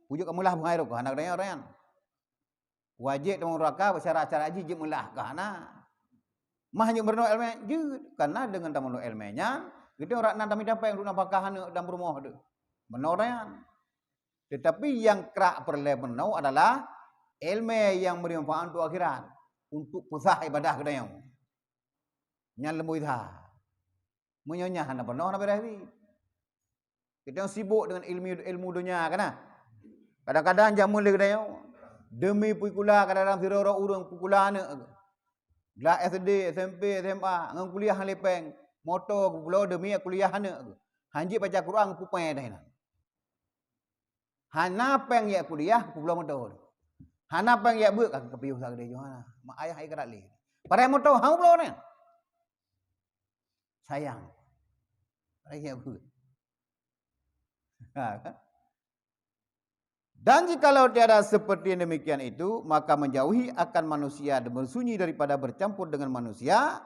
pujuk kamulah bungai ro anak dia rayan. Wajib dalam neraka syarat-syarat haji je mulah kana. Mah hanya berno ilmu je karena dengan tamu ilmunya kita orang nak dami dapat yang guna pakahan dalam rumah tu. Menoran. Tetapi yang kerak perlemenau adalah ilmu yang beri manfaat untuk akhirat, untuk pusah ibadah kita yang. Nyal lembu dah. Menyonya hana pernah nak berhari. Kita sibuk dengan ilmu dunia kana. Kadang-kadang jamu le kita yang. Demi pukula kadang-kadang sira urang pukula anak. Gla SD, SMP, SMA, ngang kuliah lepeng, motor pulau demi kuliah anak. Hanji baca Quran pupai dah. Hana peng ya kuliah pulau motor. Hana peng ya buat ke piu sak dia Johana. Mak ayah ai kerat li. Pada motor hang pulau ni. Sayang. Pada ya buat. Dan jikalau tiada seperti yang demikian itu, maka menjauhi akan manusia dan bersunyi daripada bercampur dengan manusia,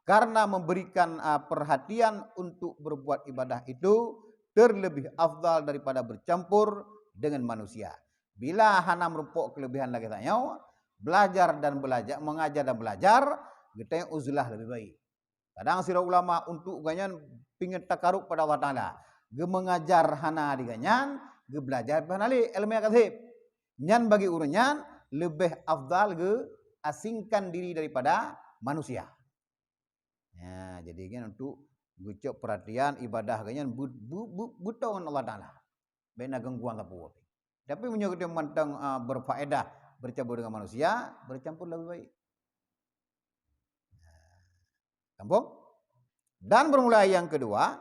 Karena memberikan perhatian untuk berbuat ibadah itu terlebih afdal daripada bercampur dengan manusia. Bila hana merupakan kelebihan lagi tanya, belajar dan belajar, mengajar dan belajar, kita uzlah lebih baik. Kadang sira ulama untuk ganyan pingin takaruk pada Allah Ta'ala. Ge mengajar hana di ganyan, ge belajar panali ilmu yang kasih. Nyan bagi urunyan lebih afdal ge asingkan diri daripada manusia. Ya, jadi kan untuk gucok perhatian ibadah ganyan buta Allah Ta'ala. Bena gangguan tapu. Tapi menyokot yang mantang berfaedah bercampur dengan manusia, bercampur lebih baik. Kampung? Dan bermula yang kedua,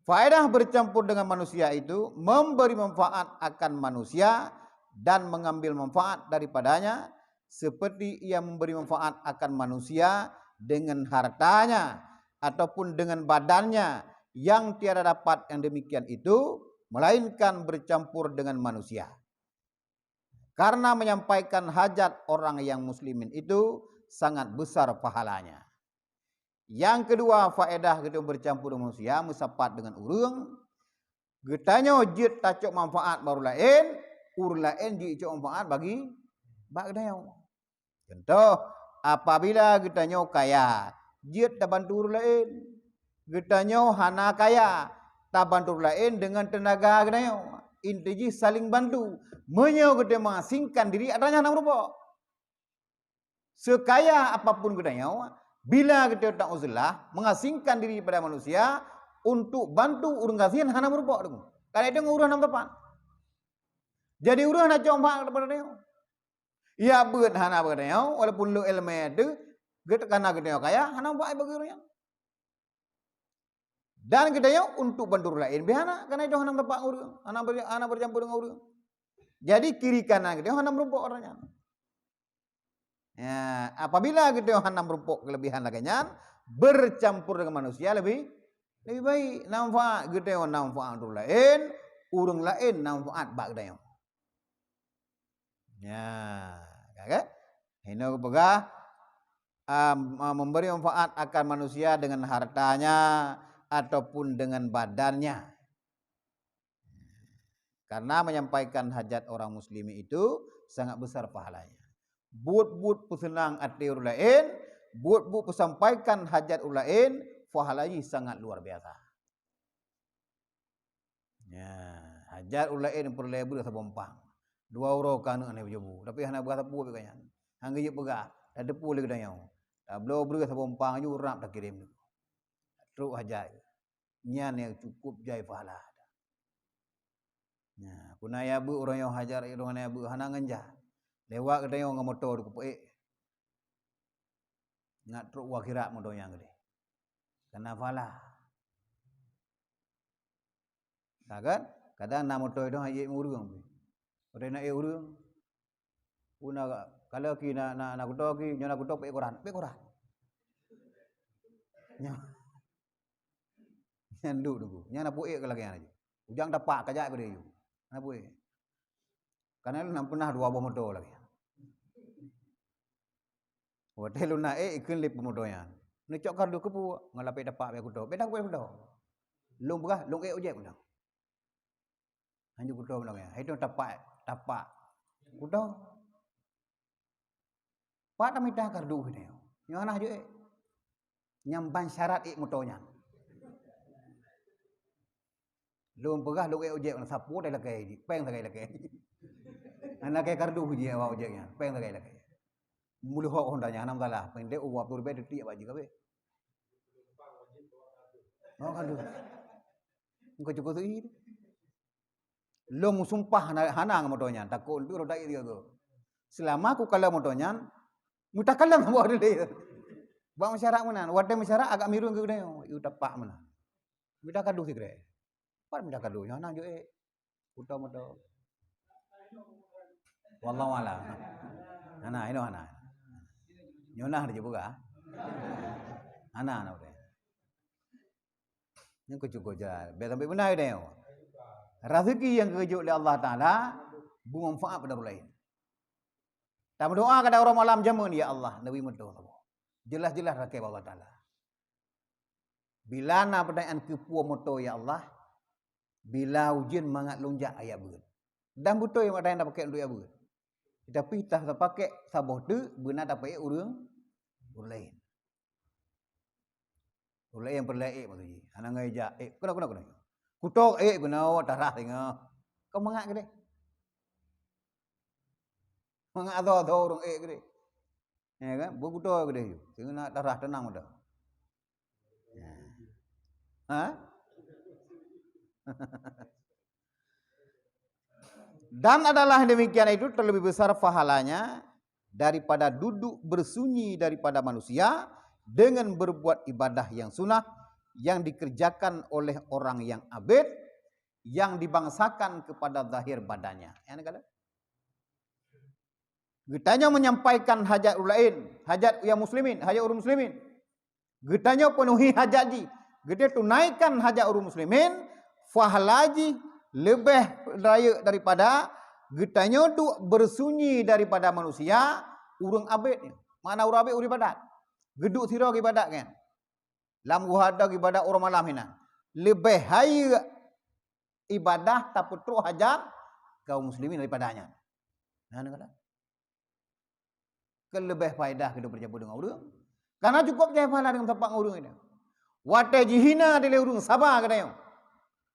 faedah bercampur dengan manusia itu memberi manfaat akan manusia dan mengambil manfaat daripadanya, seperti ia memberi manfaat akan manusia dengan hartanya ataupun dengan badannya, yang tiada dapat yang demikian itu melainkan bercampur dengan manusia. Karena menyampaikan hajat orang yang muslimin itu sangat besar pahalanya. Yang kedua, faedah kita bercampur dengan manusia, musapat dengan urang. Getanya jit tacok manfaat baru lain, lain jit tacok manfaat bagi dia. Contoh, apabila getanya kaya, jit tak bantu lain. Getanya hana kaya, tak bantu lain dengan tenaga getanya. Intinya saling bantu. Menyo kita mengasingkan diri adanya nama rupa. Sekaya apapun getanya, bila kita tak uzlah mengasingkan diri pada manusia untuk bantu urang kasihan hana berupa tu. Karena itu urang nam tepat. Jadi urang nak coba kepada dia. Ya beut hana pada dia walaupun lu ilmu itu kita kana kita kaya hana buat bagi urang. Dan kita untuk bantu lain bihana karena itu hana tepat urang. Hana bercampur dengan urang. Jadi kiri kanan kita hana berupa orangnya. Ya, apabila kita hana merupakan kelebihan laginya, bercampur dengan manusia lebih baik. Nampak kita nampak orang lain, urang lain nampak bak kita. Ya, kan? Ini pegah memberi manfaat akan manusia dengan hartanya ataupun dengan badannya. Karena menyampaikan hajat orang muslim itu sangat besar pahalanya. Buat pesenang hati orang lain, buat pesampaikan hajat orang lain, pahalanya sangat luar biasa. Ya, hajat orang lain perlu lebih sepompang. 2 euro kan ane berjebu, tapi hana berapa pu beganya. Hangga je pegah, ada pu lagi dah yang. Belum beri sepompang je orang tak kirim. Teruk hajat. Nyan yang cukup jai pahala. Ya, punaya bu orang yang hajar orang yang bu hana nganja. Lewat kita yang motor ku poek. Ngat truk wakira motor yang gede. Kena falah. Kan? Kadang nak motor itu hanya urang. Pada nak urang. Puna kalau ki nak kutok ki nyana kutok poek koran. Nyandu tu. Nyana poek ke lagi aja. Ujang dapat kajak pada you. Nak poek. Karena nak pernah 2 buah motor lagi. Hotel lu naik ikut lip motornya. Nak cok kardu kepu ngalapai dapat be kudo. Bedang be kudo. Long berah, long ojek kudo. Hanya kudo belakang. Itu dapat kudo. Pak tak minta kardu ni. Yang ana je. Nyamban syarat motornya. Long berah, long ojek nak sapu dah lakai. Peng tak lakai. Anak kaya kardu je awak ojeknya. Peng tak lakai. Mulu hok hondanya anam salah. Pendek uap tur be detik apa je kabe. Oh kardu. Engkau cukup tu ini. Long sumpah hana motornya. Takut tu roda dia tu. Selama aku kalah motornya, mutakalam buat dia. Bang masyarakat mana? Wadah masyarakat agak miru ke dia. You tapak mana? Minta kardu sih kira. Pak minta kardu. Yang nang je. Motor motor. Wallahu a'lam. Hana ini hana. Nyonah dia juga. Anak apa? Yang cukup jalan. Biar sampai benar dia. Rezeki yang kejuk oleh Allah Taala bermanfaat pada orang lain. Tak berdoa kepada orang malam jamun ya Allah, Nabi mudah. Jelas-jelas rakyat Allah Taala. Bila na pertanyaan kepua moto ya Allah, bila ujian mangat lonjak ayat berat. Dan betul yang ada yang dah pakai untuk ayat berat. Tapi tak pakai sabah tu, benar tak pakai orang lain. Orang lain yang perlaik maksudnya. Anak ngajak, kena. Kutok, kena, darah tengok. Kau mangat ke dia? Mangat ada orang ke dia? Ya kan? Berkutuk ke dia? Tengok nak darah tenang dah. Ha? Dan adalah demikian itu terlebih besar pahalanya daripada duduk bersunyi daripada manusia dengan berbuat ibadah yang sunnah yang dikerjakan oleh orang yang abid yang dibangsakan kepada zahir badannya. Yang kata? Getanya menyampaikan hajat lain, hajat yang muslimin, hajat orang muslimin. Getanya penuhi hajat ji. Geta tunaikan hajat orang muslimin, fahalaji lebih raya daripada getanya tu bersunyi daripada manusia, urang abid ni. Mana urang abid urang ibadat. Geduk sira ibadat kan. Lam wahada ibadat orang malam hinan. Lebih raya ibadah tak putruk hajat kaum muslimin daripadanya. Nah kata. Kelebih faedah kita berjumpa dengan orang. Karena cukup je pahala dengan tempat orang ini. Watai jihina dile urung sabar katanya.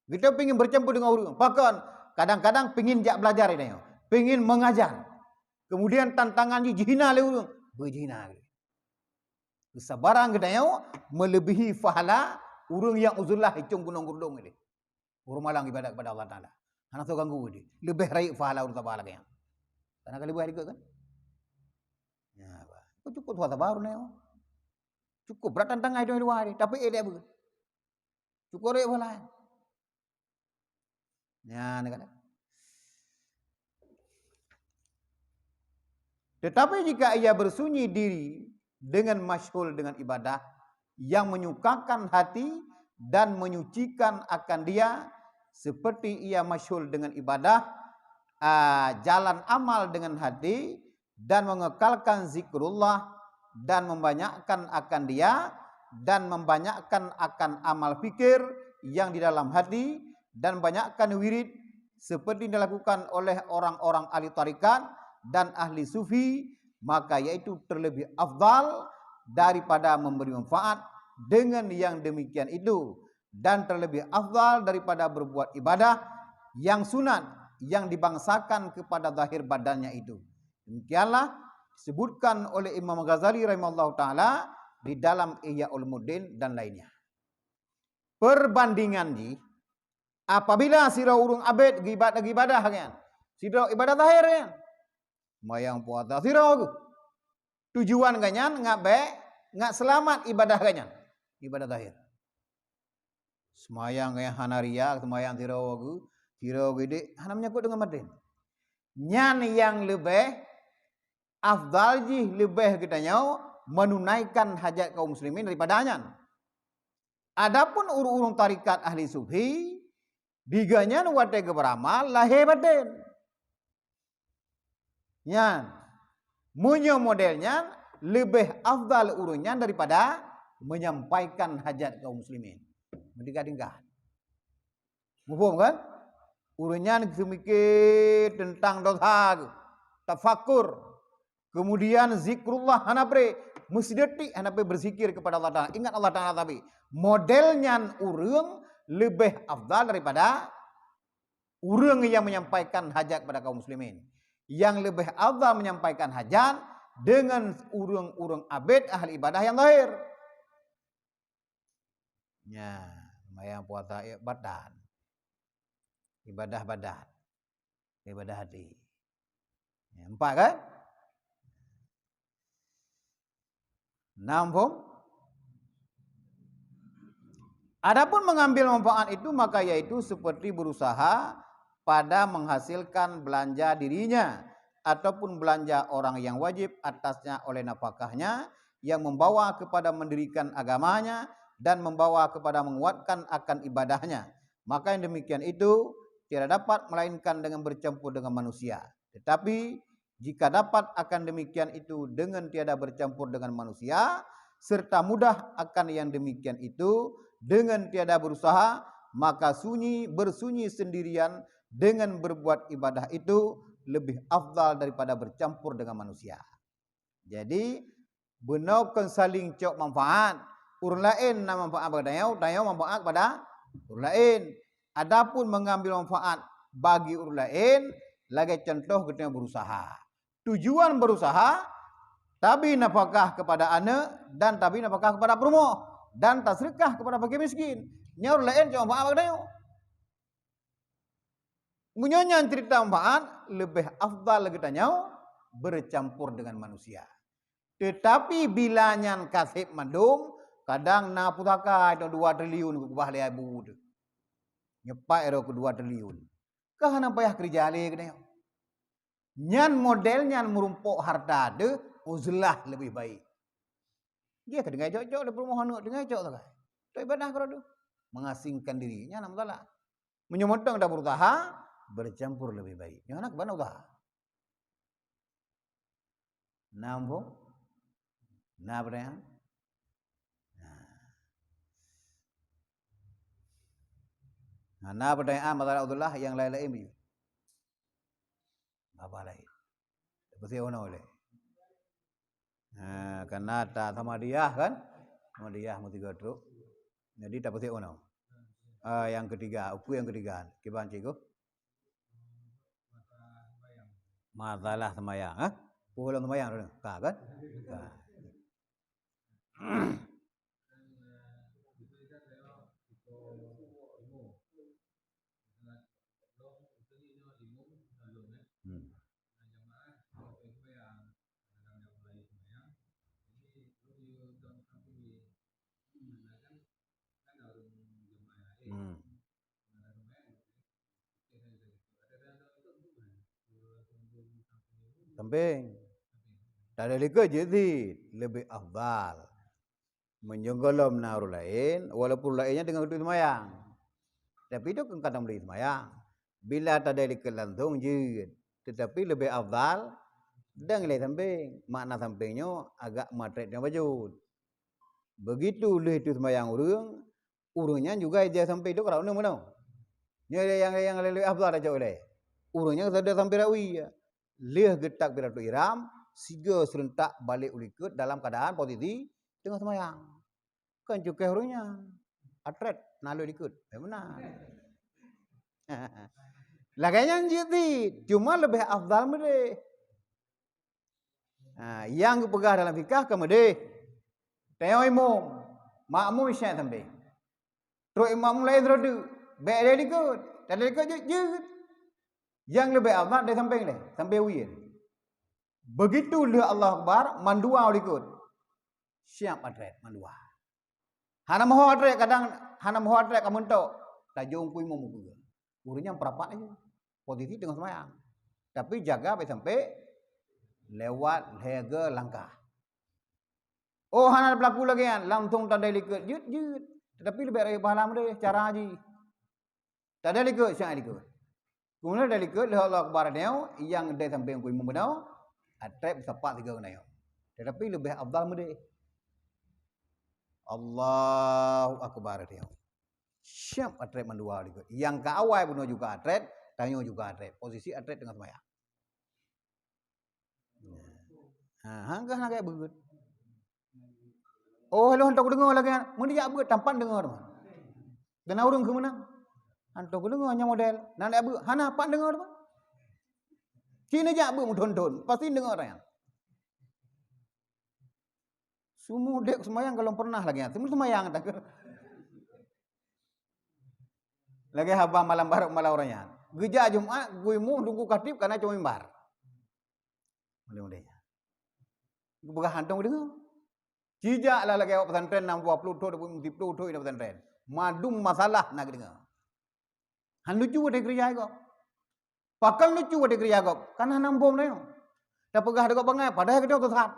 Kita pengin bercampur dengan orang. Bahkan kadang-kadang pengin jak belajar ini. Pengin mengajar. Kemudian tantangan jihina le urung. Berjihina. Kesabaran katanya melebihi pahala urung yang uzullah hicung gunung gurdung ini. Urung malang ibadat kepada Allah Taala. Anak tu ganggu dia. Lebih raik pahala urung sabar lagi. Karena kalau lebih hari kan. Ya, cukup tu sabar ni. Cukup berat tantangan itu dua hari, tapi dia ber. Cukup rek pula. Ya, ni kata. Tetapi jika ia bersunyi diri dengan masyhul dengan ibadah yang menyukakan hati dan menyucikan akan dia seperti ia masyhul dengan ibadah jalan amal dengan hati dan mengekalkan zikrullah dan membanyakkan akan dia dan membanyakkan akan amal fikir yang di dalam hati dan banyakkan wirid seperti dilakukan oleh orang-orang ahli tarikat dan ahli sufi, maka yaitu terlebih afdal daripada memberi manfaat dengan yang demikian itu dan terlebih afdal daripada berbuat ibadah yang sunat yang dibangsakan kepada zahir badannya itu. Demikianlah disebutkan oleh Imam Ghazali rahimahullah ta'ala di dalam Ihya Ulumuddin dan lainnya. Perbandingan ji, apabila sira urung abid ibadah kan, sira ibadah zahir kan, mayang puasa sira tujuan ganyan ngak selamat ibadah ganyan, ibadah zahir. Semayang ganyan hanaria, semayang sira gede, hana menyangkut dengan madin. Nyan yang lebih afdal ji lebih kitanya menunaikan hajat kaum muslimin daripadanya. Adapun urung-urung tarikat ahli sufi diganya wate beramal lahir batin. Nyan munyo modelnya lebih afdal urungnya daripada menyampaikan hajat kaum muslimin. Mentingkat-tingkat. Mufaham kan? Urungnya mikir tentang dosa, tafakur. Kemudian zikrullah hanabre mesti detik hanabre berzikir kepada Allah Taala. Ingat Allah Taala tapi modelnya urang lebih afdal daripada urang yang menyampaikan hajat kepada kaum muslimin. Yang lebih afdal menyampaikan hajat dengan urang-urang abid ahli ibadah yang zahir. Ya, mayang puasa badan. Ibadah badan. Ibadah hati. Ya, 4 kan? Nampung. Adapun mengambil manfaat itu maka yaitu seperti berusaha pada menghasilkan belanja dirinya ataupun belanja orang yang wajib atasnya oleh nafkahnya yang membawa kepada mendirikan agamanya dan membawa kepada menguatkan akan ibadahnya. Maka yang demikian itu tidak dapat melainkan dengan bercampur dengan manusia. Tetapi jika dapat akan demikian itu dengan tiada bercampur dengan manusia serta mudah akan yang demikian itu dengan tiada berusaha, maka bersunyi sendirian dengan berbuat ibadah itu lebih afdal daripada bercampur dengan manusia. Jadi benarkan saling cok manfaat. Orang lain nak manfaat pada dayau manfaat pada orang lain. Adapun mengambil manfaat bagi orang lain, lagi contoh kita berusaha. Tujuan berusaha, tapi nafkah kepada anak dan tapi nafkah kepada perempuan dan tasrikah kepada fakir miskin. Nya orang lain cok manfaat pada dayau. Menyanyi cerita manfaat lebih afdal lagi tanya bercampur dengan manusia. Tetapi bila nyan kasih mandum, kadang na putaka itu 2 triliun ke bawah le ibu tu. Nyepai ero ke 2 triliun. Kahana payah kerja le kena. Nyan model nyan merumpuk harta de uzlah lebih baik. Dia kedengai jok-jok le perumahan nak dengai jok tak. Tu ibadah kau tu. Mengasingkan dirinya nam salah. Menyemotong dah berusaha bercampur lebih baik. Yang anak mana usaha? Nampo. Nah pertanyaan. Nah pertanyaan masalah Abdullah yang lain-lain bi. Apa lain? Pasti ono oleh. Karena tak sama dia kan? Sama dia mesti godrok. Jadi tak pasti ono. Yang ketiga, yang ketiga. Kiban cikgu. Masalah sembahyang, ha? Pulang sembahyang tu. Kan? Samping. Tak ada lika jadi lebih afdal menjenggolam naru lain walaupun lainnya dengan kedua semayang. Tapi itu kan kadang beli semayang. Bila tak ada lika lantung je. Tetapi lebih afdal dan nilai samping. Makna sampingnya agak matretnya baju. Begitu leh itu semayang urungnya juga dia sampai itu kalau mana. Yang lebih afdal aja oleh. Urungnya sudah sampai rawi. Leh getak beratu iram, siga serentak balik ulikut dalam keadaan posisi tengah semayang. Kan cukai urungnya. Atret nalu ikut. Benar. Laganya jadi cuma lebih afdal mede. Yang pegah dalam fikah kemede. Tengok imam, makmum isyak sampai. Terus imam lain terus baik dia ikut. Tak ada ikut je. Yang lebih afdal dia sampai uyin. Begitu dia Allah Akbar, mandua ikut. Siap atret mandua. Hana mahu atret kadang hana mahu atret kamu tok. Tak jauh kui mau muka. Urunya perapat aja. Posisi tengah semayang. Tapi jaga sampai lewat lega langkah. Oh hana berlaku lagi kan, langsung tak ada ikut. Jut. Tetapi lebih dari pahala dia cara haji. Tak ada ikut, siap ikut. Kemudian dari ikut Allah Akbar dia yang dia sampai kui mau benar. Atret sepat 3 kena. Tetapi lebih afdal mudi. Allahu Akbar dia. Siap atret mandua ikut. Yang ke awal pun juga atret, tanya juga atret. Posisi atret dengan semayang. Hangkah nak kayak begitu. Oh, lu hantar aku dengar lagi. Mun dia begitu tampan dengar. Kena urung ke mana? Hantar aku dengar nya model. Nak dia begitu, hana pan dengar. Cina jak bu tonton, pasti dengar orang. Semua dek semayang kalau pernah lagi, semua semayang tak. Lagi haba malam baru malam orangnya. Geja Jumat, gue mau tunggu katib karena cuma mimbar. Mudah-mudahnya. Bukan hantung dengar. Cijak lah lagi awak pesantren 60 tu, 20 tu ini pesantren. Madum masalah nak dengar. Han lucu ada kerja kau. Pakal lucu ada kerja kau. Karena nambom dia. Dah pegah dekat bangai. Padahal kita tu sahat.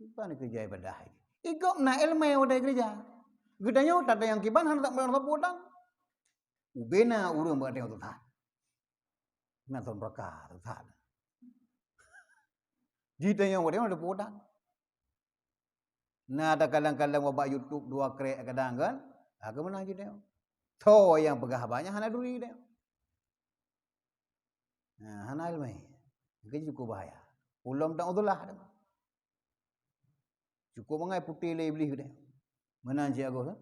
Apa ni kerja ibadah? Ikut nak ilmu ada kerja. Gedanya tak ada yang kiban. Han tak pernah potang. Ubena urang buat dia tu sahat. Nak tuan berkah tu sahat. Jita yang buat dia ada potang. Nah ada kadang-kadang wabak YouTube 2 krek kadang kan. Aku menang je dia. Tho yang pegah banyak hana duri dia. Nah, hana ilmai. Itu cukup bahaya. Ulam tak udahlah. Cukup mengai putih le beli dia. Menang je aku kan.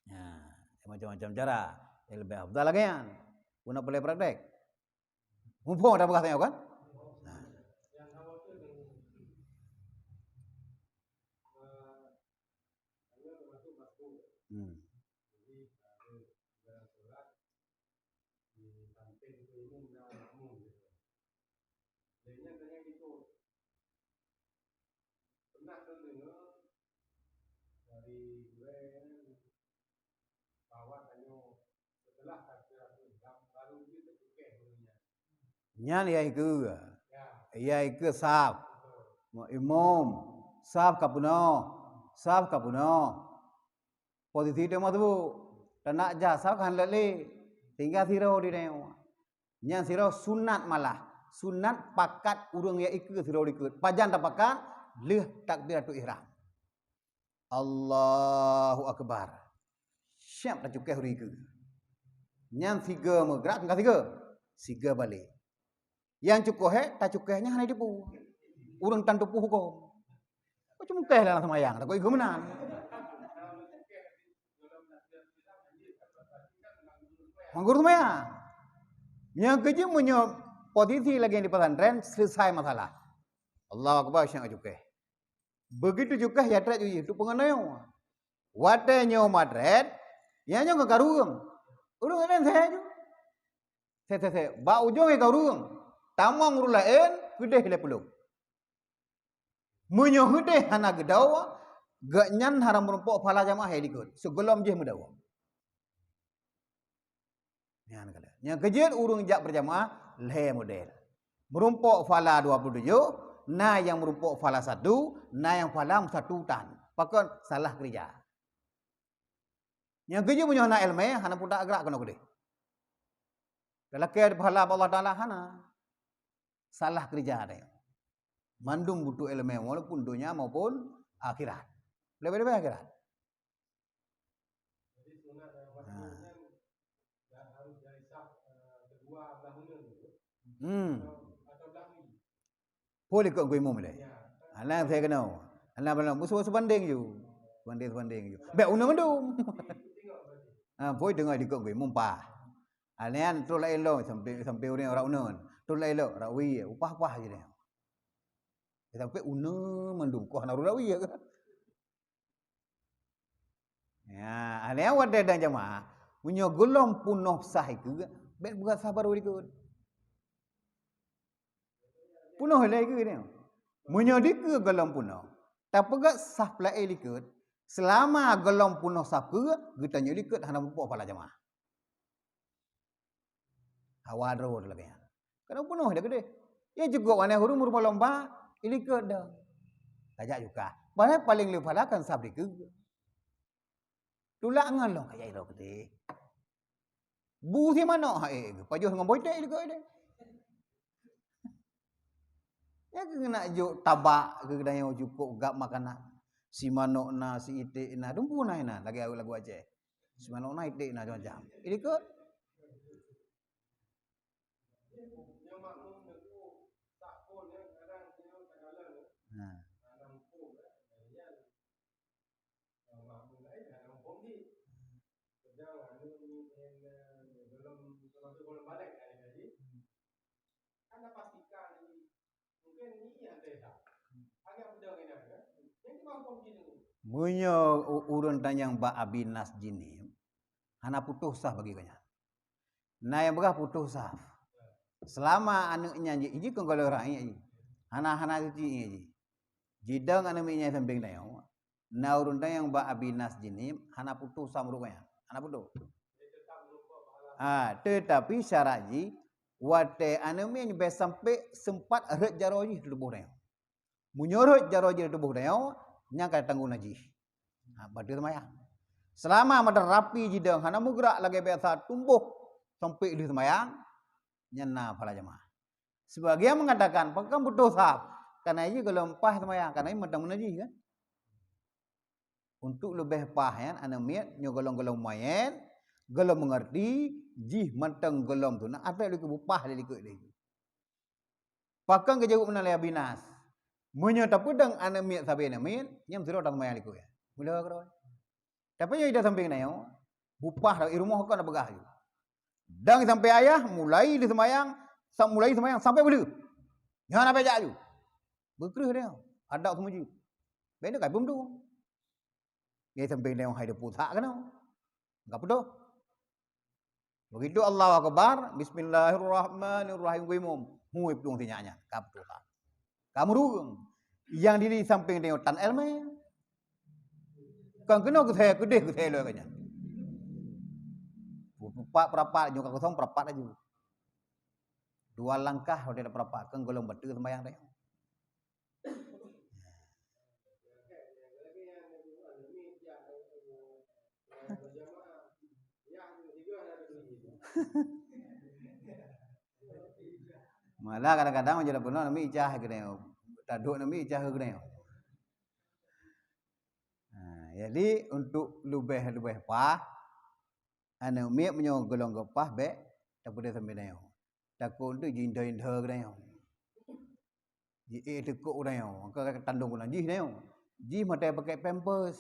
Nah, macam-macam cara. Yang lebih afdal lagi kan. Guna boleh praktek. Mumpung ada bekas tengok kan? Nah. Pernah terdengar dari bahwa tanya setelah takbiratul ihram baru dia tertukar bunyinya. Nyan ya ke sab. Imam sab kapuno. Posisi dia mah tu tak nak jah sab kan lele. Tinggal sirau di neo. Nyan sirau sunat malah. Sunat pakat urang ya ikut sirau ikut. Pajan tak pakat leh takbiratul ihram. Allahu akbar. Siap dah cukai hari ke. Nyan tiga gerak enggak tiga balik. Yang cukup tak cukainya hanya dipu. Urang tantu pu hukum. Kau cuma keh lah semayang, tak kau ikut menang. Manggur semayang. Yang kerja punya posisi lagi yang di pesantren selesai masalah. Allah akbar syang cukai. Begitu juga ya tret itu pengenai. Watenya madret, yang nyo karuang. Urang lain saya ju. Saya. Ba ujung ke karuang. Tamang rulaen gede le pulung. Munyo gede hana gedawa, ganyan haram merumpok pala jamaah dikut. Sebelum je mudawa. Yang kala. Yang kejut urung jak berjamaah le model. Merumpok pala 27, na yang merumpok pala 1, na yang pala 1 tan. Pakon salah kerja. Yang kejut munyo hana ilmu hana pun tak gerak kena gede. Kalau ke pahala Allah Taala hana salah kerja dia. Mandum butuh ilmu walaupun dunia maupun akhirat. Lebih-lebih akhirat. Jadi sunat harus dari saf kedua belah mana tu. Atau belah ni. Boleh kau imam le. Anak saya kenal. Anak benar musuh sebanding je. Banding je. Baik una mandum. Boleh dengar di kau imam pa. Anian tu lain lo sampai orang unan. Tu lain lo rawi upah je dia. Sampai una mandum ko hana rawi ke. Ya, anian wad dan jamaah punya golong punoh sah itu bet bukan sabar ikut. Punoh lagi ke dia. Munyo dik golong punoh. Tapi gak sah pelai ikut. Selama golong punoh sah ke kita ikut hana buat pala jamaah. Hawadro lagi. Karena punoh dia gede. Ya juga wana huru murpa lomba ilikut dah. Tajak juga. Padahal paling lepala kan sab dikut. Tulak ngalong kaya ilo gede. Bu si mana pajuh dengan boitek ilikut dia. Ya kena juk tabak ke kedai yang cukup gak makanan. Si manok na si itik na dumpu na ina lagi lagu Aceh. Si manok na itik na macam. Ilikut. Anda pastikan mungkin ini yang tidak. Agak mudah ini ada. Yang mampu begini. Munyo urun tanyang ba abinas jini. Hana putus sah bagi kanya. Na yang berah putus sah. Selama anaknya ji kong kalau orang ji. Hana cuci ji. Jidang anaknya samping tayo. Na urun tanyang ba abinas jini hana putus sah merupanya. Hana putus. Tetapi syarat ji wate anaknya ni sampai sempat ret jaroji di tubuh tayo. Munyorot jaroji di tubuh tayo nya kata tanggung najis. Badil semayang. Selama madan rapi jidang hana mugrak lagi biasa tumbuh sampai di semayang nyana pala jamaah. Sebagian mengatakan pakai butuh sah karena ini kalau empah semayang karena ini madan najis kan. Untuk lebih pahan anamit nyo golong-golong mayen, golong mengerti, jih manteng golong tu nak ada lagi bupah dia ikut dia. Pakang ke jauh menalaya binas. Menyo tak pedang anamit sabe anamit, nyam sudah tak mayal ikut ya. Mula karo. Tapi yo ida samping nayo, bupah di rumah kau nak begah ju. Dang sampai ayah mulai di semayang, sampai belu. Jangan apa jak ju. Berkerah dia. Ada semua ju. Benda kai pun tu. Dia sampai dia hai dia pusak kan. Enggak betul. Begitu Allahu Akbar, bismillahirrahmanirrahim wimum. Hui pelung tinyanya, enggak betul. Kamu rung. Yang diri samping dia tan elme. Kan kena ke saya kedeh ke saya kanya. Perapat juga kosong perapat aja. 2 langkah dia perapat kan golong betul sembahyang dia. Malah kadang-kadang menjadi benar nami ijah ke dia. Taduk nami ijah ke dia. Jadi untuk lebih pah anu mi menyo golong gepah be tak boleh sampai dia. Takut tu jinda-jinda ke dia. Ji tekuk dia. Angka tandung guna ji dia. Ji mata pakai pampers.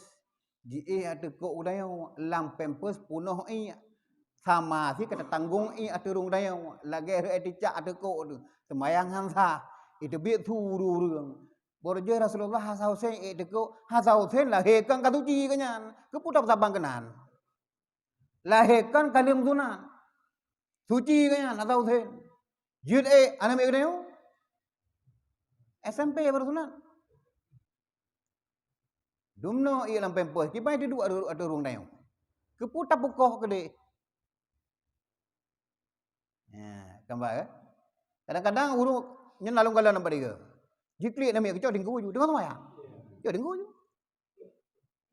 Ji tekuk dia lam pampers punuh sama si kata tanggung aturung dia lagi etika tekuk tu semayang hansa itu biar turun borje Rasulullah hasausen tekuk hasausen lahirkan katuci kanyan keputar sabang kenan lahirkan kalim sunan suci kanyan hasausen jid anak dia SMP baru sunat dumno lam pampers kipai duduk aturung dia keputar pukoh kede. Gambar ke? Kadang-kadang urut nyenalung galan nampak dia. Jiklik nama kecok tinggu ju. Dengar semua ya? Ya tinggu ju.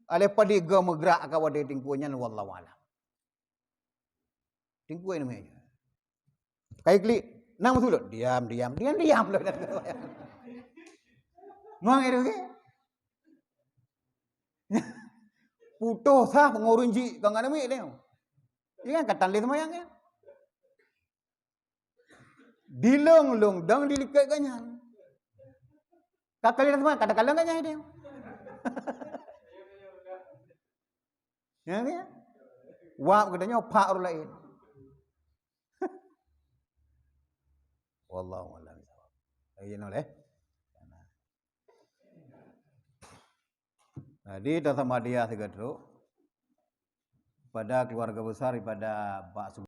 Ale padi ga megrak ka wade tinggunya wallahu alam. Tinggu ini namanya. Kai klik nang musulut diam loh. Nuang itu ke? Putuh sah pengurunji kang nami dia. Ini kan katan le semayang ya. Dilong-long dang dilikat kanyan. Kakali semua kata-kata kanyan dia. Ya kan? Wah katanya pak orang lain. Wallahu a'lam. Ayo noleh. Jadi sama dia segadro pada keluarga besar pada Pak